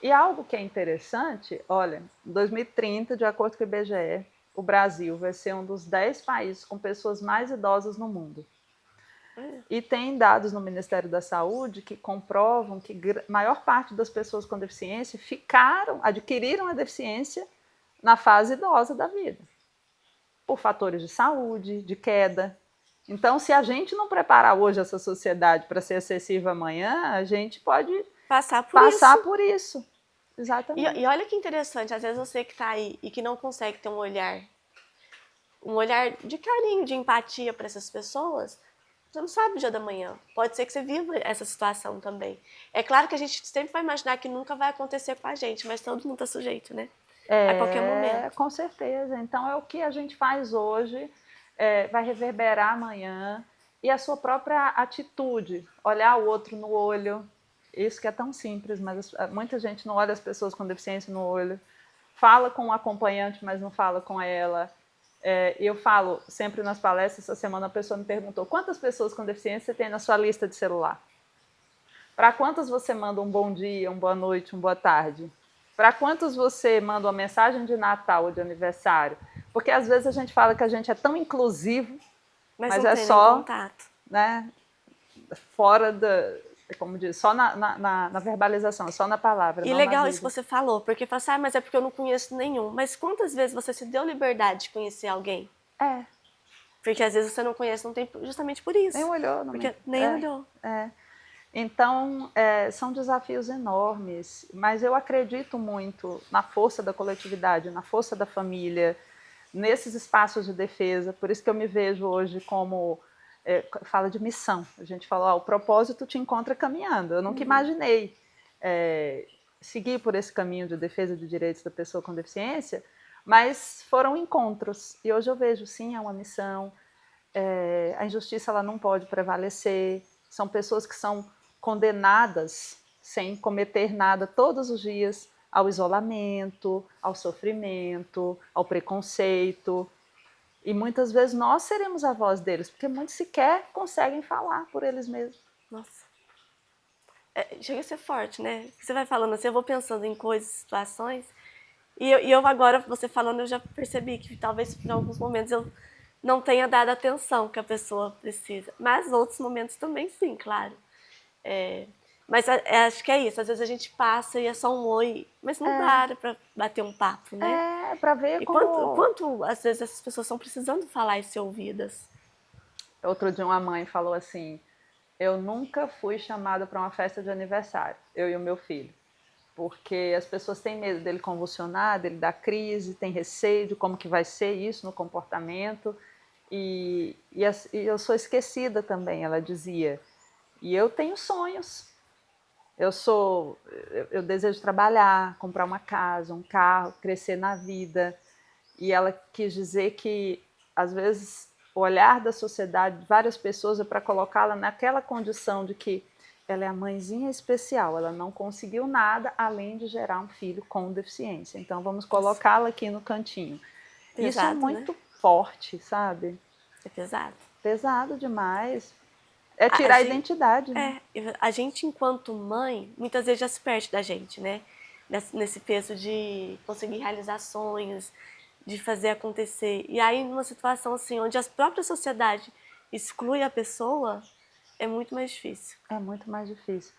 E algo que é interessante, olha, em 2030, de acordo com o IBGE, o Brasil vai ser um dos 10 países com pessoas mais idosas no mundo. E tem dados no Ministério da Saúde que comprovam que a maior parte das pessoas com deficiência adquiriram a deficiência na fase idosa da vida, por fatores de saúde, de queda. Então, se a gente não preparar hoje essa sociedade para ser acessível amanhã, a gente pode passar por isso. Exatamente. E olha que interessante, às vezes você que está aí e que não consegue ter um olhar de carinho, de empatia para essas pessoas, você não sabe o dia da manhã. Pode ser que você viva essa situação também. É claro que a gente sempre vai imaginar que nunca vai acontecer com a gente, mas todo mundo está sujeito, né? A qualquer momento. Com certeza. Então, é o que a gente faz hoje, vai reverberar amanhã. E a sua própria atitude, olhar o outro no olho. Isso que é tão simples, mas muita gente não olha as pessoas com deficiência no olho. Fala com o acompanhante, mas não fala com ela. Eu falo sempre nas palestras, essa semana a pessoa me perguntou: quantas pessoas com deficiência você tem na sua lista de celular? Para quantas você manda um bom dia, uma boa noite, uma boa tarde? Para quantos você manda uma mensagem de Natal ou de aniversário? Porque às vezes a gente fala que a gente é tão inclusivo, mas não é tem só contato. Né, fora como diz, só na verbalização, só na palavra. E legal isso que você falou, porque fala assim, mas é porque eu não conheço nenhum. Mas quantas vezes você se deu liberdade de conhecer alguém? Porque às vezes você não conhece, não tem, justamente por isso. Nem olhou. Nem olhou. Então, são desafios enormes, mas eu acredito muito na força da coletividade, na força da família, nesses espaços de defesa. Por isso que eu me vejo hoje como... fala de missão. A gente fala, o propósito te encontra caminhando. Eu nunca imaginei seguir por esse caminho de defesa de direitos da pessoa com deficiência, mas foram encontros. E hoje eu vejo, sim, é uma missão. A injustiça ela não pode prevalecer. São pessoas que são condenadas sem cometer nada todos os dias ao isolamento, ao sofrimento, ao preconceito. E muitas vezes nós seremos a voz deles, porque muitos sequer conseguem falar por eles mesmos. Nossa. Chega a ser forte, né? Você vai falando assim, eu vou pensando em coisas, situações, e eu agora, você falando, eu já percebi que talvez em alguns momentos eu não tenha dado a atenção que a pessoa precisa. Mas outros momentos também sim, claro. Mas acho que é isso, às vezes a gente passa e é só um oi, mas não para bater um papo, né? Para ver como... quanto às vezes essas pessoas estão precisando falar e ser ouvidas. Outro dia uma mãe falou assim, eu nunca fui chamada para uma festa de aniversário, eu e o meu filho, porque as pessoas têm medo dele convulsionar, dele dar crise, tem receio de como que vai ser isso no comportamento, e eu sou esquecida também, ela dizia, e eu tenho sonhos. Eu desejo trabalhar, comprar uma casa, um carro, crescer na vida. E ela quis dizer que, às vezes, o olhar da sociedade, de várias pessoas, é para colocá-la naquela condição de que ela é a mãezinha especial, ela não conseguiu nada além de gerar um filho com deficiência. Então, vamos colocá-la aqui no cantinho. Pesado, isso é muito né? Forte, sabe? É pesado. Pesado demais. É tirar a identidade, né? A gente, enquanto mãe, muitas vezes já se perde da gente, né? Nesse peso de conseguir realizar sonhos, de fazer acontecer. E aí, numa situação assim, onde a própria sociedade exclui a pessoa, é muito mais difícil. É muito mais difícil.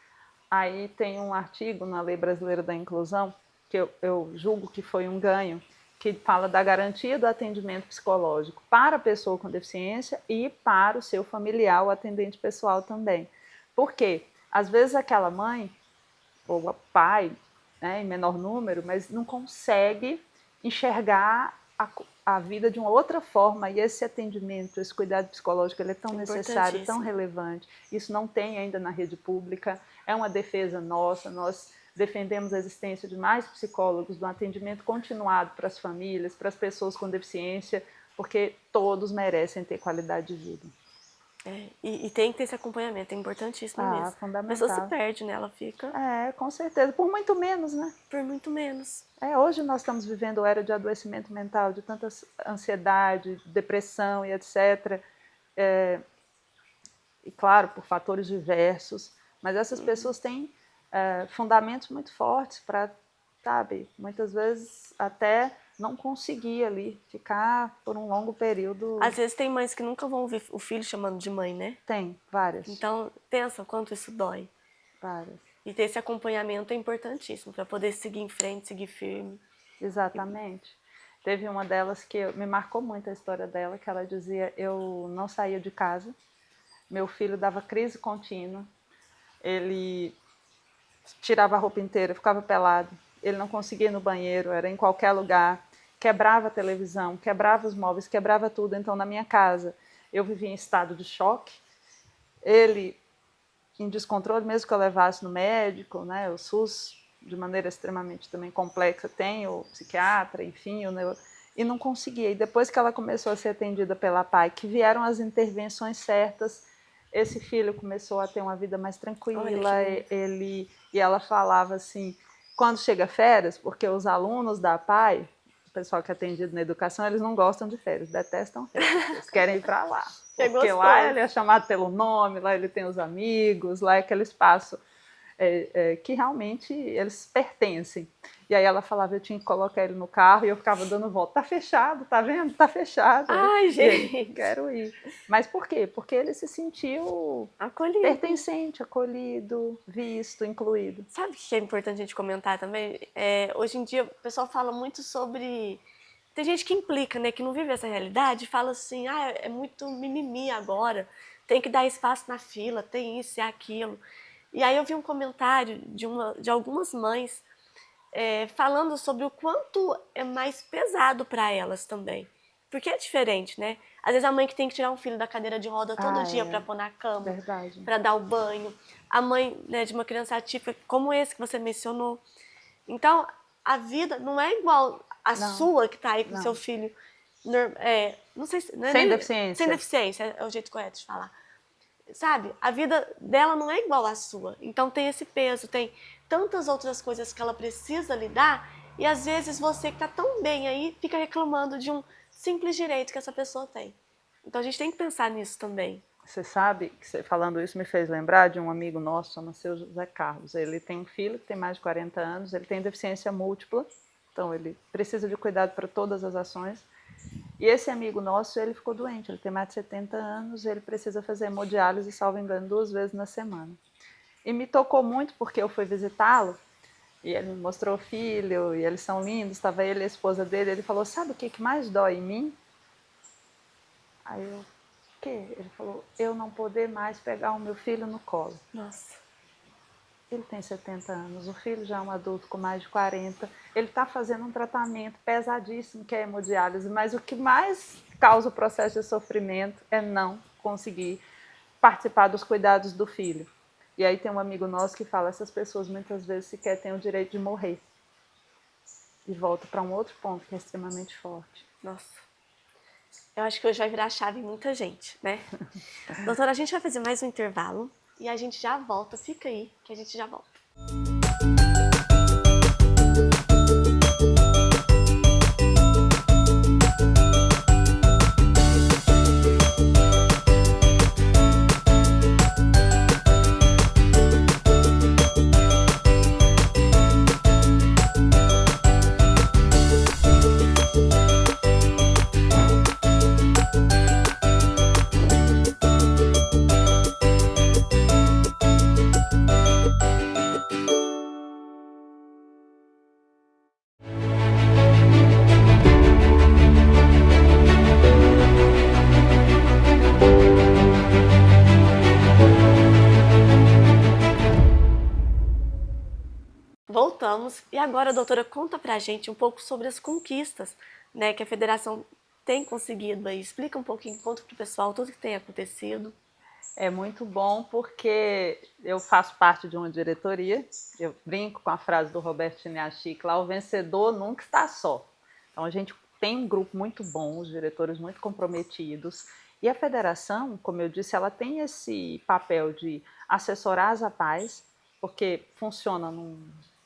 Aí tem um artigo na Lei Brasileira da Inclusão, que eu julgo que foi um ganho, que fala da garantia do atendimento psicológico para a pessoa com deficiência e para o seu familiar, o atendente pessoal também. Por quê? Às vezes aquela mãe, ou o pai, né, em menor número, mas não consegue enxergar a vida de uma outra forma, e esse atendimento, esse cuidado psicológico, ele é tão necessário, tão relevante. Isso não tem ainda na rede pública, é uma defesa nossa, nós defendemos a existência de mais psicólogos, do atendimento continuado para as famílias, para as pessoas com deficiência, porque todos merecem ter qualidade de vida. E tem que ter esse acompanhamento, é importantíssimo mesmo. Fundamental. A pessoa se perde, né? Ela fica... com certeza. Por muito menos, né? Por muito menos. Hoje nós estamos vivendo a era de adoecimento mental, de tanta ansiedade, depressão e etc. E claro, por fatores diversos, mas essas pessoas têm fundamentos muito fortes para, sabe, muitas vezes até não conseguir ali ficar por um longo período. Às vezes tem mães que nunca vão ouvir o filho chamando de mãe, né? Tem, várias. Então, pensa o quanto isso dói. Várias. E ter esse acompanhamento é importantíssimo para poder seguir em frente, seguir firme. Exatamente. Teve uma delas que me marcou muito a história dela, que ela dizia, eu não saía de casa, meu filho dava crise contínua, ele tirava a roupa inteira, ficava pelado, ele não conseguia ir no banheiro, era em qualquer lugar, quebrava a televisão, quebrava os móveis, quebrava tudo. Então, na minha casa, eu vivia em estado de choque, ele em descontrole, mesmo que eu levasse no médico, né, o SUS, de maneira extremamente também complexa, tem o psiquiatra, enfim, e não conseguia. E depois que ela começou a ser atendida pela PAI, que vieram as intervenções certas, esse filho começou a ter uma vida mais tranquila. E ela falava assim, quando chega férias, porque os alunos da PAI, o pessoal que é atendido na educação, eles não gostam de férias, detestam férias, eles querem ir para lá. Porque lá ele é chamado pelo nome, lá ele tem os amigos, lá é aquele espaço que realmente eles pertencem. E aí ela falava, eu tinha que colocar ele no carro e eu ficava dando volta. Tá fechado, tá vendo? Tá fechado. Ai, gente. Ele, quero ir. Mas por quê? Porque ele se sentiu acolhido, pertencente, acolhido, visto, incluído. Sabe o que é importante a gente comentar também? Hoje em dia o pessoal fala muito sobre... Tem gente que implica, né, que não vive essa realidade, fala assim, é muito mimimi agora, tem que dar espaço na fila, tem isso e aquilo. E aí eu vi um comentário de algumas mães falando sobre o quanto é mais pesado para elas também. Porque é diferente, né? Às vezes a mãe que tem que tirar um filho da cadeira de roda todo dia para pôr na cama, para dar o banho. A mãe, né, de uma criança atípica, como esse que você mencionou. Então, a vida não é igual a sua que está aí com seu filho. Não sei se, sem deficiência. Sem deficiência, é o jeito correto de falar. Sabe, a vida dela não é igual à sua, então tem esse peso, tem tantas outras coisas que ela precisa lidar e às vezes você que está tão bem aí fica reclamando de um simples direito que essa pessoa tem. Então a gente tem que pensar nisso também. Você sabe, que você falando isso me fez lembrar de um amigo nosso, chama-se José Carlos. Ele tem um filho que tem mais de 40 anos, ele tem deficiência múltipla, então ele precisa de cuidado para todas as ações. E esse amigo nosso, ele ficou doente, ele tem mais de 70 anos, ele precisa fazer hemodiálise, salvo engano, 2 vezes na semana. E me tocou muito porque eu fui visitá-lo, e ele me mostrou o filho, e eles são lindos, estava ele e a esposa dele, ele falou, sabe o que mais dói em mim? Aí eu, o quê? Ele falou, eu não poder mais pegar o meu filho no colo. Nossa. Ele tem 70 anos, o filho já é um adulto com mais de 40, ele está fazendo um tratamento pesadíssimo que é a hemodiálise, mas o que mais causa o processo de sofrimento é não conseguir participar dos cuidados do filho. E aí tem um amigo nosso que fala, essas pessoas muitas vezes sequer têm o direito de morrer. E volta para um outro ponto que é extremamente forte. Nossa. Eu acho que hoje vai virar chave em muita gente, né? Doutora, a gente vai fazer mais um intervalo. E a gente já volta, fica aí que a gente já volta. Voltamos e agora, doutora, conta pra gente um pouco sobre as conquistas, né, que a federação tem conseguido aí. Explica um pouquinho, conta pro pessoal tudo que tem acontecido. É muito bom porque eu faço parte de uma diretoria, eu brinco com a frase do Roberto Chiniachik lá, o vencedor nunca está só. Então a gente tem um grupo muito bom, os diretores muito comprometidos, e a federação, como eu disse, ela tem esse papel de assessorar as APAES, porque funciona num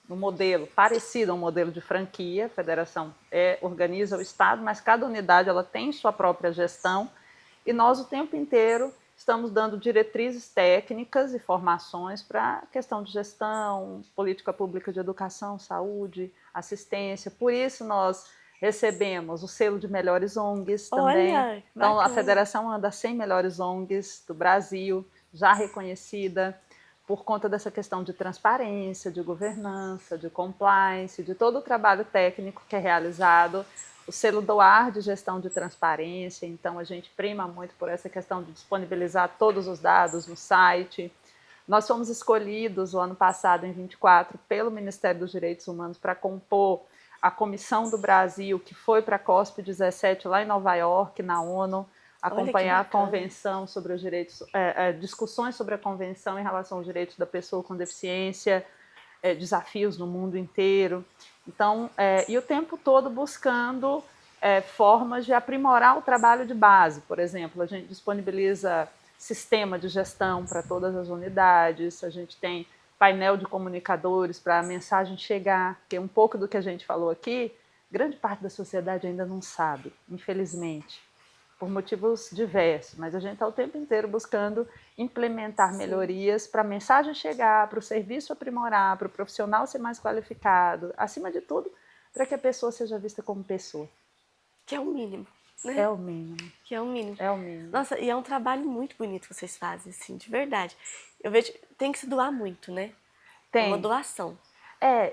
modelo parecido a um modelo de franquia. A federação organiza o Estado, mas cada unidade ela tem sua própria gestão, e nós o tempo inteiro estamos dando diretrizes técnicas e formações para a questão de gestão, política pública de educação, saúde, assistência. Por isso nós Recebemos o selo de melhores ONGs também. Olha, então, a bacana. federação anda 100 melhores ONGs do Brasil, já reconhecida por conta dessa questão de transparência, de governança, de compliance, de todo o trabalho técnico que é realizado. O selo DOAR de gestão de transparência, então a gente prima muito por essa questão de disponibilizar todos os dados no site. Nós fomos escolhidos o ano passado, em 24, pelo Ministério dos Direitos Humanos para compor a Comissão do Brasil, que foi para a COSP17 lá em Nova York, na ONU, acompanhar a convenção sobre os direitos, discussões sobre a convenção em relação aos direitos da pessoa com deficiência, desafios no mundo inteiro. Então, e o tempo todo buscando formas de aprimorar o trabalho de base. Por exemplo, a gente disponibiliza sistema de gestão para todas as unidades, a gente tem painel de comunicadores para a mensagem chegar, que é um pouco do que a gente falou aqui, grande parte da sociedade ainda não sabe, infelizmente, por motivos diversos, mas a gente está o tempo inteiro buscando implementar melhorias para a mensagem chegar, para o serviço aprimorar, para o profissional ser mais qualificado, acima de tudo, para que a pessoa seja vista como pessoa. Que é o mínimo, né? É o mínimo. Que é o mínimo. É o mínimo. Nossa, e é um trabalho muito bonito que vocês fazem, assim, de verdade. Eu vejo, tem que se doar muito, né? Tem. É uma doação.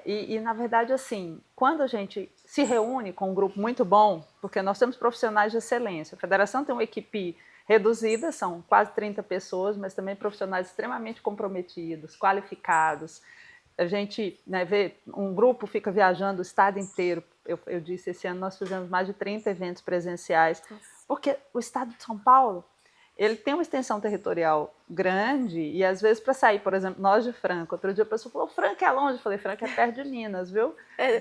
E na verdade, assim, quando a gente se reúne com um grupo muito bom, porque nós temos profissionais de excelência, a federação tem uma equipe reduzida, são quase 30 pessoas, mas também profissionais extremamente comprometidos, qualificados. A gente vê, um grupo fica viajando o estado inteiro. Eu disse, esse ano nós fizemos mais de 30 eventos presenciais, porque o estado de São Paulo, ele tem uma extensão territorial grande e, às vezes, para sair, por exemplo, nós de Franca, outro dia a pessoa falou, Franca é longe, eu falei, Franca é perto de Minas, viu?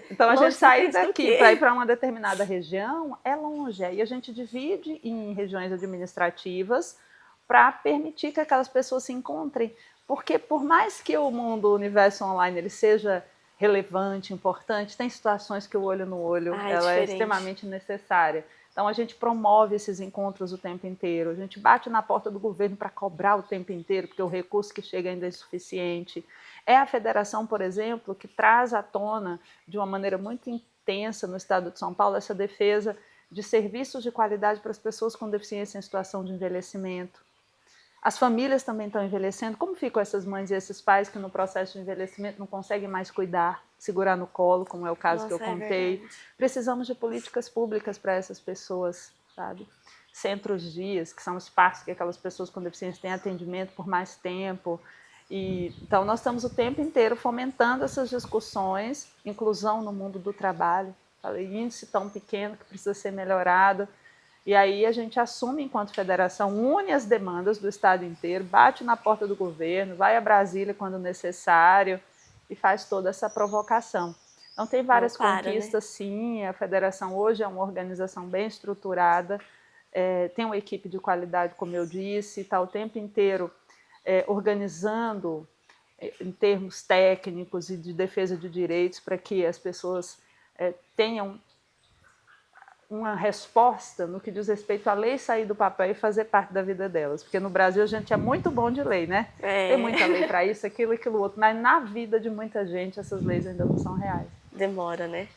Então, a gente sair daqui para ir para uma determinada região é longe, aí a gente divide em regiões administrativas para permitir que aquelas pessoas se encontrem, porque por mais que o mundo, o universo online, ele seja relevante, importante, tem situações que o olho no olho, ela é extremamente necessária. Então, a gente promove esses encontros o tempo inteiro, a gente bate na porta do governo para cobrar o tempo inteiro, porque o recurso que chega ainda é insuficiente. É a federação, por exemplo, que traz à tona, de uma maneira muito intensa no estado de São Paulo, essa defesa de serviços de qualidade para as pessoas com deficiência em situação de envelhecimento. As famílias também estão envelhecendo. Como ficam essas mães e esses pais que no processo de envelhecimento não conseguem mais cuidar, segurar no colo, como é o caso que eu contei? Precisamos de políticas públicas para essas pessoas, sabe? Centros dias, que são espaços que aquelas pessoas com deficiência têm atendimento por mais tempo. Então, nós estamos o tempo inteiro fomentando essas discussões, inclusão no mundo do trabalho, índice tão pequeno que precisa ser melhorado. E aí a gente assume, enquanto federação, une as demandas do estado inteiro, bate na porta do governo, vai a Brasília quando necessário e faz toda essa provocação. Então tem várias conquistas, sim, a federação hoje é uma organização bem estruturada, tem uma equipe de qualidade, como eu disse, está o tempo inteiro organizando em termos técnicos e de defesa de direitos para que as pessoas tenham uma resposta no que diz respeito à lei sair do papel e fazer parte da vida delas. Porque no Brasil a gente é muito bom de lei, né? Tem muita lei para isso, aquilo e aquilo outro, mas na vida de muita gente essas leis ainda não são reais. Demora, né?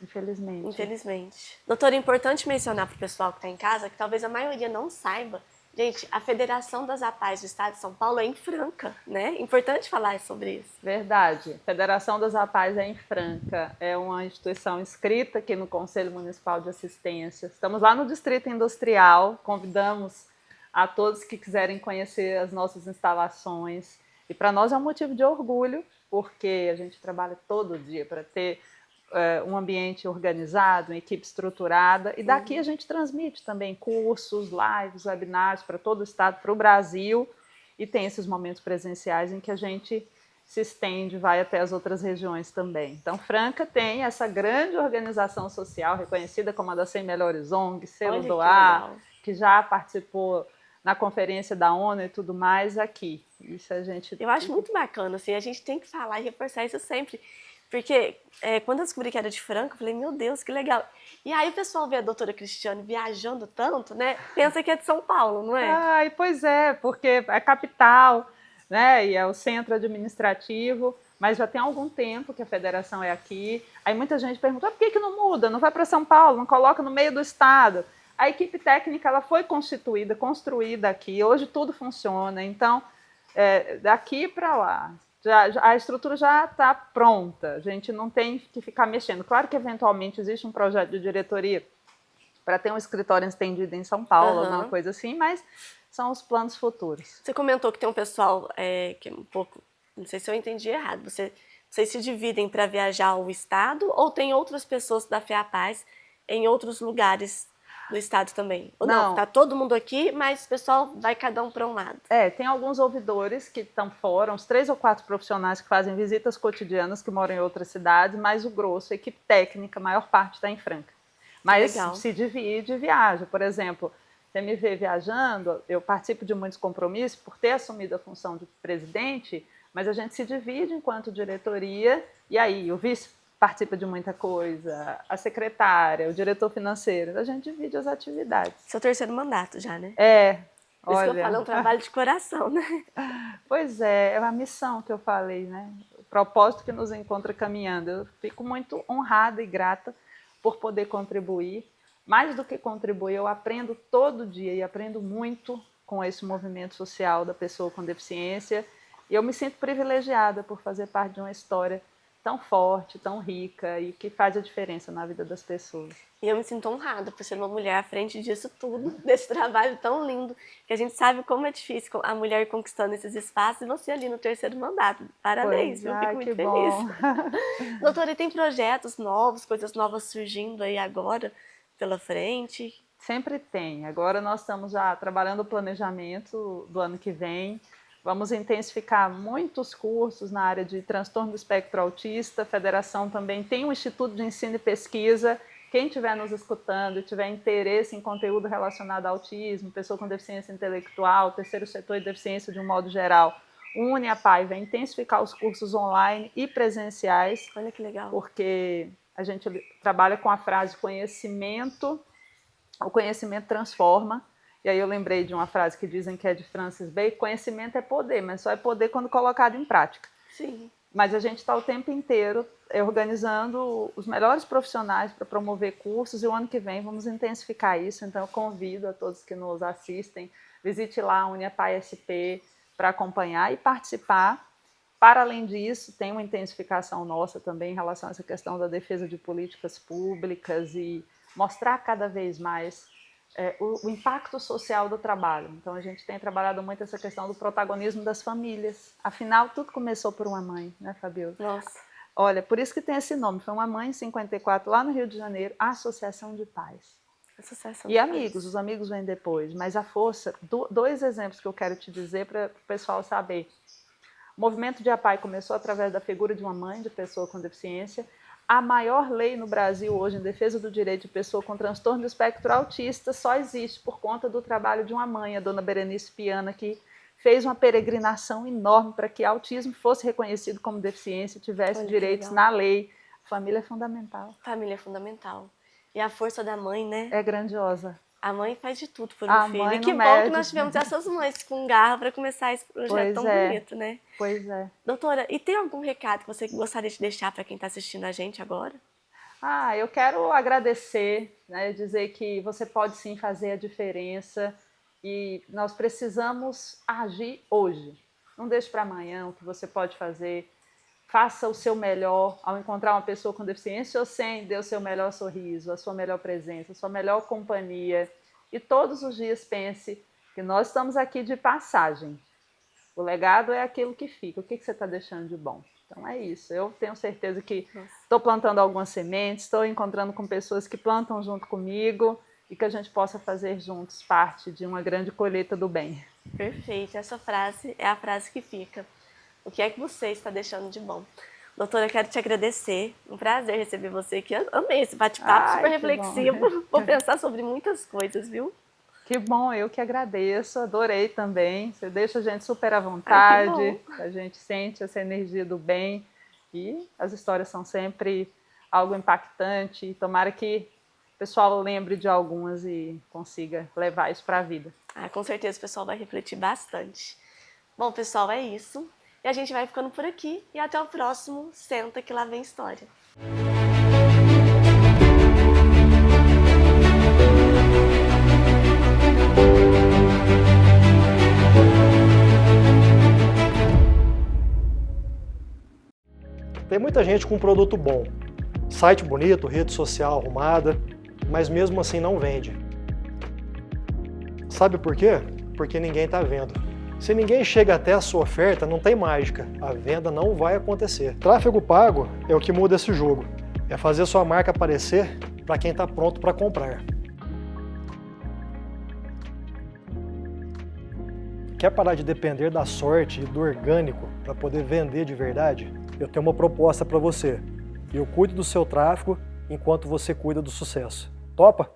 Infelizmente. Infelizmente. Doutora, é importante mencionar para o pessoal que está em casa, que talvez a maioria não saiba, gente, a Federação das APAES do Estado de São Paulo é em Franca, né? Importante falar sobre isso. Verdade. A Federação das APAES é em Franca. É uma instituição inscrita aqui no Conselho Municipal de Assistência. Estamos lá no Distrito Industrial. Convidamos a todos que quiserem conhecer as nossas instalações. E para nós é um motivo de orgulho, porque a gente trabalha todo dia para ter um ambiente organizado, uma equipe estruturada, e daqui a gente transmite também cursos, lives, webinários para todo o estado, para o Brasil, e tem esses momentos presenciais em que a gente se estende, vai até as outras regiões também. Então, Franca tem essa grande organização social, reconhecida como uma das 100 melhores ONGs, selo DOAR, que já participou na conferência da ONU e tudo mais aqui. Isso a gente... Eu acho muito bacana, assim, a gente tem que falar e reforçar isso sempre. Porque quando eu descobri que era de Franca, eu falei, meu Deus, que legal. E aí o pessoal vê a doutora Cristiane viajando tanto, né? Pensa que é de São Paulo, não é? Pois é, porque é capital, né? E é o centro administrativo, mas já tem algum tempo que a federação é aqui. Aí muita gente pergunta, por que não muda? Não vai para São Paulo, não coloca no meio do estado? A equipe técnica ela foi constituída, construída aqui, hoje tudo funciona, então daqui para lá. A estrutura já está pronta, a gente não tem que ficar mexendo. Claro que, eventualmente, existe um projeto de diretoria para ter um escritório estendido em São Paulo, alguma coisa assim, mas são os planos futuros. Você comentou que tem um pessoal que é um pouco... Não sei se eu entendi errado. Vocês se dividem para viajar ao estado ou tem outras pessoas da FEAPaz em outros lugares do estado também? Ou não, está todo mundo aqui, mas o pessoal vai cada um para um lado. Tem alguns ouvidores que estão fora, uns 3 ou 4 profissionais que fazem visitas cotidianas que moram em outras cidades, mas o grosso, a equipe técnica, a maior parte está em Franca. Mas legal. Se divide e viaja. Por exemplo, você me vê viajando, eu participo de muitos compromissos por ter assumido a função de presidente, mas a gente se divide enquanto diretoria, e aí o vice participa de muita coisa, a secretária, o diretor financeiro, a gente divide as atividades. Seu 3º mandato já, né? Por isso que eu falo, é um trabalho de coração, né? Pois é uma missão que eu falei, né? O propósito que nos encontra caminhando. Eu fico muito honrada e grata por poder contribuir. Mais do que contribuir, eu aprendo todo dia e aprendo muito com esse movimento social da pessoa com deficiência. E eu me sinto privilegiada por fazer parte de uma história tão forte, tão rica e que faz a diferença na vida das pessoas. E eu me sinto honrada por ser uma mulher à frente disso tudo, desse trabalho tão lindo, que a gente sabe como é difícil a mulher conquistando esses espaços e você ali no 3º mandato. Parabéns, viu? Fico muito feliz. Doutora, e tem projetos novos, coisas novas surgindo aí agora pela frente? Sempre tem. Agora nós estamos já trabalhando o planejamento do ano que vem. Vamos intensificar muitos cursos na área de transtorno do espectro autista. A Federação também tem um Instituto de Ensino e Pesquisa. Quem estiver nos escutando e tiver interesse em conteúdo relacionado ao autismo, pessoa com deficiência intelectual, terceiro setor e deficiência de um modo geral, o UniAPAI vai intensificar os cursos online e presenciais. Olha que legal. Porque a gente trabalha com a frase conhecimento, o conhecimento transforma. E aí eu lembrei de uma frase que dizem que é de Francis Bacon, conhecimento é poder, mas só é poder quando colocado em prática. Sim. Mas a gente está o tempo inteiro organizando os melhores profissionais para promover cursos e o ano que vem vamos intensificar isso. Então eu convido a todos que nos assistem, visite lá a UniAPAI SP para acompanhar e participar. Para além disso, tem uma intensificação nossa também em relação a essa questão da defesa de políticas públicas e mostrar cada vez mais o impacto social do trabalho. Então, a gente tem trabalhado muito essa questão do protagonismo das famílias. Afinal, tudo começou por uma mãe, né, Fabiola? Nossa. Olha, por isso que tem esse nome. Foi uma mãe em 54, lá no Rio de Janeiro, a Associação de Pais. Associação e de amigos, pais. Os amigos vêm depois. Mas a força, 2 exemplos que eu quero te dizer para o pessoal saber. O movimento de APAI começou através da figura de uma mãe de pessoa com deficiência. A maior lei no Brasil hoje em defesa do direito de pessoa com transtorno do espectro autista só existe por conta do trabalho de uma mãe, a dona Berenice Piana, que fez uma peregrinação enorme para que autismo fosse reconhecido como deficiência, tivesse direitos na lei. Família é fundamental. Família é fundamental. E a força da mãe, né? É grandiosa. A mãe faz de tudo por um filho. E que bom mede. que nós tivemos essas mães com garra para começar esse projeto tão bonito, né? Pois é. Doutora, e tem algum recado que você gostaria de deixar para quem está assistindo a gente agora? Eu quero agradecer, né, dizer que você pode sim fazer a diferença e nós precisamos agir hoje. Não deixe para amanhã o que você pode fazer. Faça o seu melhor ao encontrar uma pessoa com deficiência ou sem, dê o seu melhor sorriso, a sua melhor presença, a sua melhor companhia. E todos os dias pense que nós estamos aqui de passagem. O legado é aquilo que fica. O que você está deixando de bom? Então é isso. Eu tenho certeza que estou plantando algumas sementes, estou encontrando com pessoas que plantam junto comigo e que a gente possa fazer juntos parte de uma grande colheita do bem. Perfeito. Essa frase é a frase que fica. O que é que você está deixando de bom? Doutora, eu quero te agradecer. Um prazer receber você aqui. Eu amei esse bate-papo super reflexivo. Vou pensar sobre muitas coisas, viu? Que bom, eu que agradeço. Adorei também. Você deixa a gente super à vontade. A gente sente essa energia do bem. E as histórias são sempre algo impactante. Tomara que o pessoal lembre de algumas e consiga levar isso para a vida. Com certeza o pessoal vai refletir bastante. Bom, pessoal, é isso. E a gente vai ficando por aqui e até o próximo Senta que lá vem história. Tem muita gente com um produto bom, site bonito, rede social arrumada, mas mesmo assim não vende. Sabe por quê? Porque ninguém está vendo. Se ninguém chega até a sua oferta, não tem mágica, a venda não vai acontecer. Tráfego pago é o que muda esse jogo, é fazer sua marca aparecer para quem está pronto para comprar. Quer parar de depender da sorte e do orgânico para poder vender de verdade? Eu tenho uma proposta para você. Eu cuido do seu tráfego enquanto você cuida do sucesso. Topa?